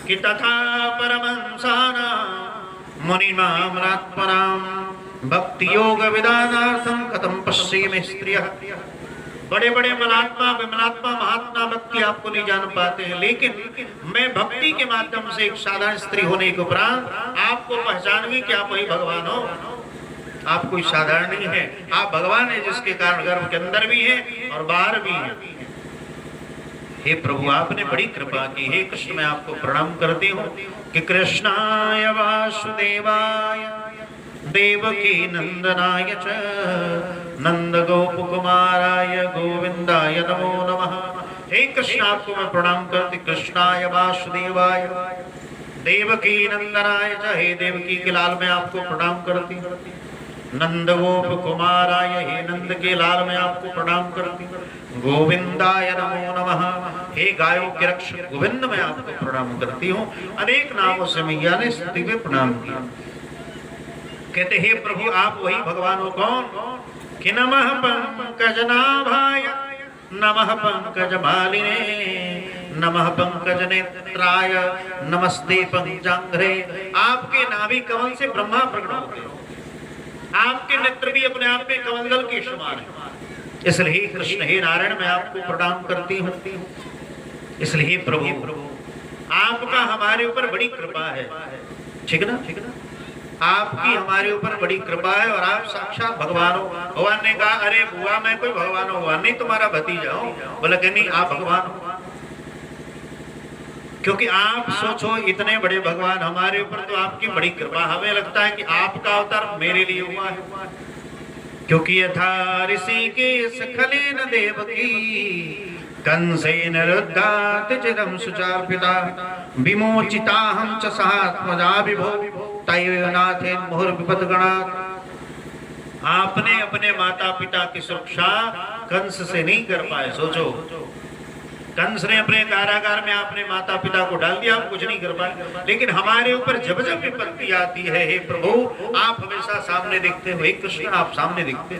कि तथा परमहंसाना मुनिमामरात्मनाम भक्ति योग विदानार्थम कथम पश्येमे स्त्रियः। बड़े बड़े मनात्मा विमलात्मा महात्मा व्यक्ति आपको नहीं जान पाते हैं, लेकिन मैं भक्ति के माध्यम से एक साधारण स्त्री होने के उपरांत आपको पहचान गई कि आप वही भगवान हो। आप कोई साधारण नहीं है, आप भगवान है, जिसके कारण गर्भ के अंदर भी है और बाहर भी है। हे प्रभु, आपने बड़ी कृपा की। हे कृष्ण, मैं आपको प्रणाम करती हूँ कि कृष्णाय वासुदेवाय देवकी नंदनाय च नंद गोप कुमाराय गोविंदाय नमो नमः। हे कृष्ण, आपको मैं प्रणाम करती। कृष्णाय वासुदेवाय देवकी नंदनाय च, हे देवकी के लाल मैं आपको प्रणाम करती। नंद गोप कुमाराय, हे नंद के लाल मैं आपको प्रणाम करती। गोविंदाय नमो नमः, हे गायों के रक्षक गोविंद मैं आपको प्रणाम करती हूँ। अनेक नामों से मैया ने स्तुति में प्रणाम किया। कहते हे प्रभु, आप वही भगवान हो। कौन? कि नमः पंकजनाभाय नमः पंकजमालिने नमः पंकज नेत्राय नमस्ते पंचांग्रे। आपके नाभि कमल से ब्रह्मा प्रकट होते हैं, आपके नेत्र भी अपने आप में कमलदल के समान है। इसलिए कृष्ण, हे नारायण मैं आपको प्रणाम करती हूँ। इसलिए प्रभु, आपका हमारे ऊपर बड़ी कृपा है। ठीक ना? ठीक ना? आपकी हमारे ऊपर बड़ी कृपा है और आप साक्षात भगवान हो। भगवान ने कहा, अरे बुआ मैं कोई भगवान हो? भगवान नहीं, तुम्हारा भतीजा हूं। बोला कि नहीं, आप भगवान हो। क्योंकि आप सोचो, इतने बड़े भगवान हमारे ऊपर, तो आपकी बड़ी कृपा। हमें लगता है कि आपका अवतार मेरे लिए हुआ है। क्योंकि यथा ऋषि के सखलेन देवकी कंसेन रुद्धात चिरं सुचार्पिता विमोचिता हम च सहात्मजा विभो तैनाथेन मुहुर्विपदगणात्। आपने अपने माता पिता की सुरक्षा कंस से नहीं कर पाए। सोचो, कंस ने अपने कारागार में अपने माता पिता को डाल दिया, आप कुछ नहीं कर पाए। लेकिन हमारे ऊपर जब जब विपत्ति आती है, हे प्रभु आप हमेशा सामने दिखते हो। हे कृष्ण, आप सामने दिखते।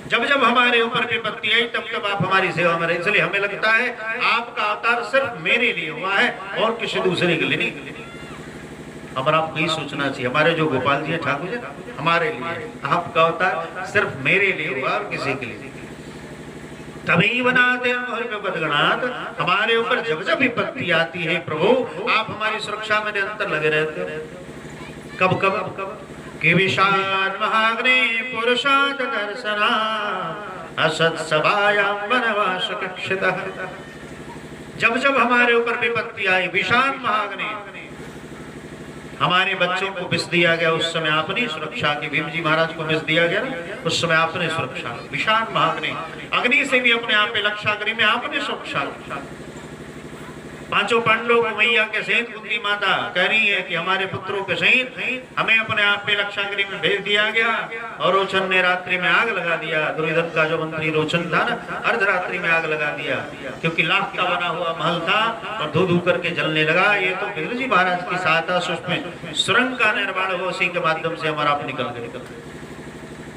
जब जब हमारे ऊपर विपत्ति आई, तब तब आप हमारी सेवा में रहे। इसलिए हमें लगता है आपका अवतार सिर्फ मेरे लिए हुआ है और किसी दूसरे के लिए नहीं। हमारा आपको यही सोचना चाहिए। हमारे जो गोपाल जी है, ठाकुर जी, हमारे लिए आपका अवतार सिर्फ मेरे लिए हुआ और किसी के लिए। तभी बनाते हैं हमारे ऊपर जब जब विपत्ति आती है, प्रभु आप हमारी सुरक्षा में निरंतर लगे रहते हो। कब कब कब कि विशाल महाग्नि पुरुषात दर्शना असत सभायां वनवास कक्षितः। जब जब हमारे ऊपर विपत्ति आई, विशाल महाग्नि, हमारे बच्चों को विष दिया गया, उस समय आपने सुरक्षा की। भीम जी महाराज को विष दिया गया, उस समय आपने सुरक्षा। विशाल महाग्नि, अग्नि से भी अपने आप पे रक्षा करी में आपने सुरक्षा। पांचों पांडवों को मैया के सहित कुंती माता कह रही है कि हमारे पुत्रों के सहित हमें अपने आप पे रक्षागिरी में भेज दिया गया। और रोचन ने रात्रि में आग लगा दिया। दुर्योधन का जो मंत्री रोचन था ना, अर्धरात्रि में आग लगा दिया, क्योंकि लाख का बना हुआ महल था और धू धू करके जलने लगा। ये तो बिरजू जी महाराज की सहायता से उसमें सुरंग का निर्माण हुआ, उसी के माध्यम से हमारा आप निकल गए।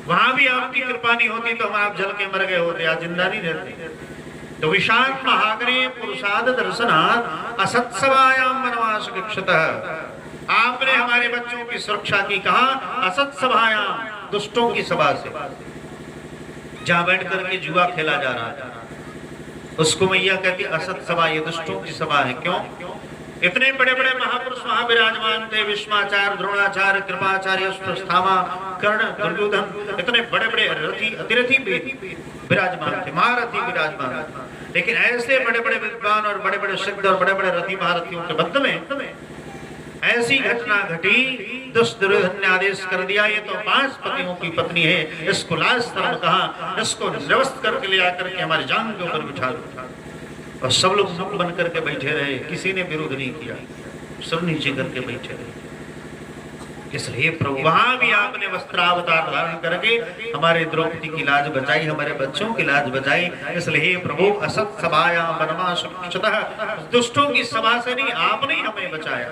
वहां भी आपकी कृपा नहीं होती तो हम आप जल के मर गए होते, आज जिंदा नहीं रहते। तो विशाल महाग्नि पुरुषाद दर्शनात् असत्सभायां वनवास कक्षितः। आपने हमारे बच्चों की सुरक्षा की। कहा? असत्सभायां, दुष्टों की सभा से, जहां बैठ करके जुआ खेला जा रहा था, उसको मैया कहती असत सभा, ये दुष्टों की सभा है। क्यों? इतने बड़े बड़े महापुरुष वहां विराजमान थे, भीष्माचार्य, द्रोणाचार्य, कृपाचार्य, अश्वत्थामा, कर्ण, दुर्योधन, इतने बड़े बड़े रथी अतिरथी विराजमान थे, महारथी विराजमान थे। लेकिन ऐसे बड़े बड़े विद्वान और बड़े बड़े सिद्ध और बड़े बड़े रथी महारथियों के मध्य में ऐसी घटना घटी, दुर्योधन ने आदेश कर दिया, ये तो 5 पतियों की पत्नी है, इसको लाज शर्म कहा, इसको निरस्त करके ले आकर के हमारे जांग के ऊपर बिठा दो। और सब लोग मुख बन करके बैठे रहे, किसी ने विरोध नहीं किया, सब नीचे करके बैठे रहे। इसलिए प्रभु वहां भी आपने वस्त्रावतार धारण करके हमारे द्रौपदी की लाज बचाई, हमारे बच्चों की लाज बचाई। इसलिए प्रभु असत सभायां वनवास कक्षितः, दुष्टों की सभा से नहीं, आपने हमें बचाया।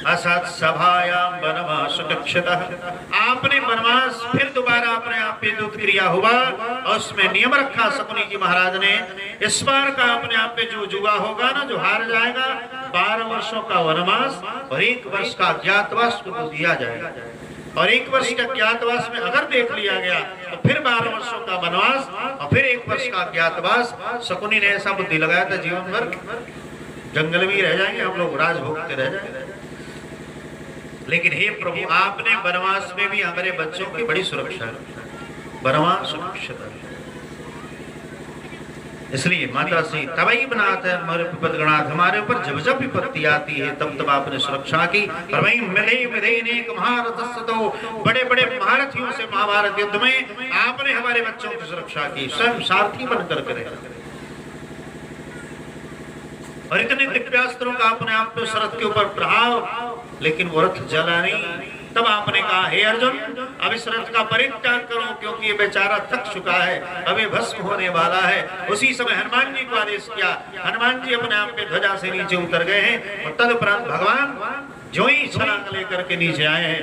असत सभायां वनवास कक्षितः, आपने वनवास फिर दोबारा अपने आप पे युद्ध क्रिया हुआ और उसमें नियम रखा शकुनी जी महाराज ने, इस बार का अपने आप पे जो जुआ होगा ना, जो हार जाएगा, 12 वर्षों का वनवास और 1 वर्ष का अज्ञातवास को दिया जाएगा। और 1 वर्ष के अज्ञातवास में अगर देख लिया गया तो फिर 12 वर्षों का वनवास और फिर 1 वर्ष का अज्ञातवास। शकुनी ने ऐसा बुद्धि लगाया था जीवन भर जंगल में ही रह जाएंगे हम लोग, राज भोगते रह जाएंगे। लेकिन हे प्रभु, आपने वनवास में भी हमारे बच्चों की बड़ी सुरक्षा की, वनवास सुरक्षित है। इसलिए माता श्री तवई बनाते हैं हमारे विपदगणात, हमारे ऊपर जब जब विपत्ति आती है तब तब आपने सुरक्षा की। और वही मिले मिले नेक महारथ, तो बड़े बड़े महारथियों से महाभारत युद्ध में आपने हमारे बच्चों की सुरक्षा की, स्वयं सारथी बनकर करे। और इतने दिव्यास्त्रों का आपने आप पे शरथ के ऊपर प्रभाव, लेकिन वो रथ जला नहीं। तब आपने कहा, हे अर्जुन, अब इस रथ का परित्याग करो, क्योंकि ये बेचारा थक चुका है, अभी भस्म होने वाला है। उसी समय हनुमान जी को आदेश किया। हनुमान जी अपने आप पे ध्वजा से नीचे उतर गए हैं और तदुपरांत भगवान जो ही छलांग लेकर के नीचे आए हैं,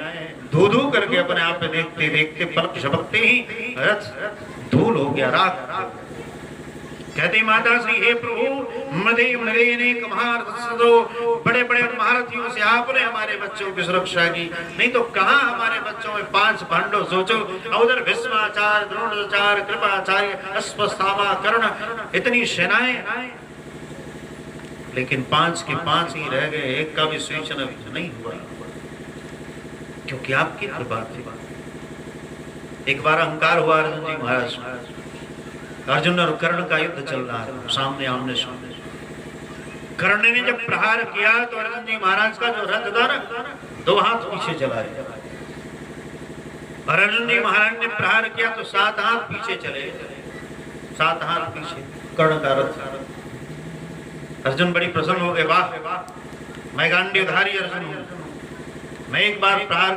धू धू करके अपने आप पे देखते देखते पलक झपकते ही रथ धूल हो गया, राख। कहते माता श्री, हे प्रभु, मृदे मृदे नेक महारथ, बड़े बड़े महारथियों से आपने हमारे बच्चों की सुरक्षा की। नहीं तो कहां हमारे बच्चों में 5 पांडव, सोचो, उधर भीष्माचार्य, द्रोणाचार्य, कृपाचार्य, अश्वत्थामा, कर्ण, इतनी सेनाएं, लेकिन 5 के 5 ही रह गए, एक का भी सूचना नहीं हुआ, क्योंकि आपकी कृपा थी। एक बार अहंकार हुआ अर्जुन जी महाराज, अर्जुन और कर्ण का युद्ध चल रहा है, सामने आमने सामने। कर्ण ने जब प्रहार किया तो अर्जुन जी महाराज का जो रथ था ना, 2 हाथ पीछे चला गया। और अर्जुन जी महाराज ने प्रहार किया तो 7 हाथ पीछे चले, 7 हाथ पीछे कर्ण का रथ। अर्जुन बड़ी प्रसन्न हो गए, वाह, मैं गांडीवधारी अर्जुन हूं, मैं एक बार प्रहार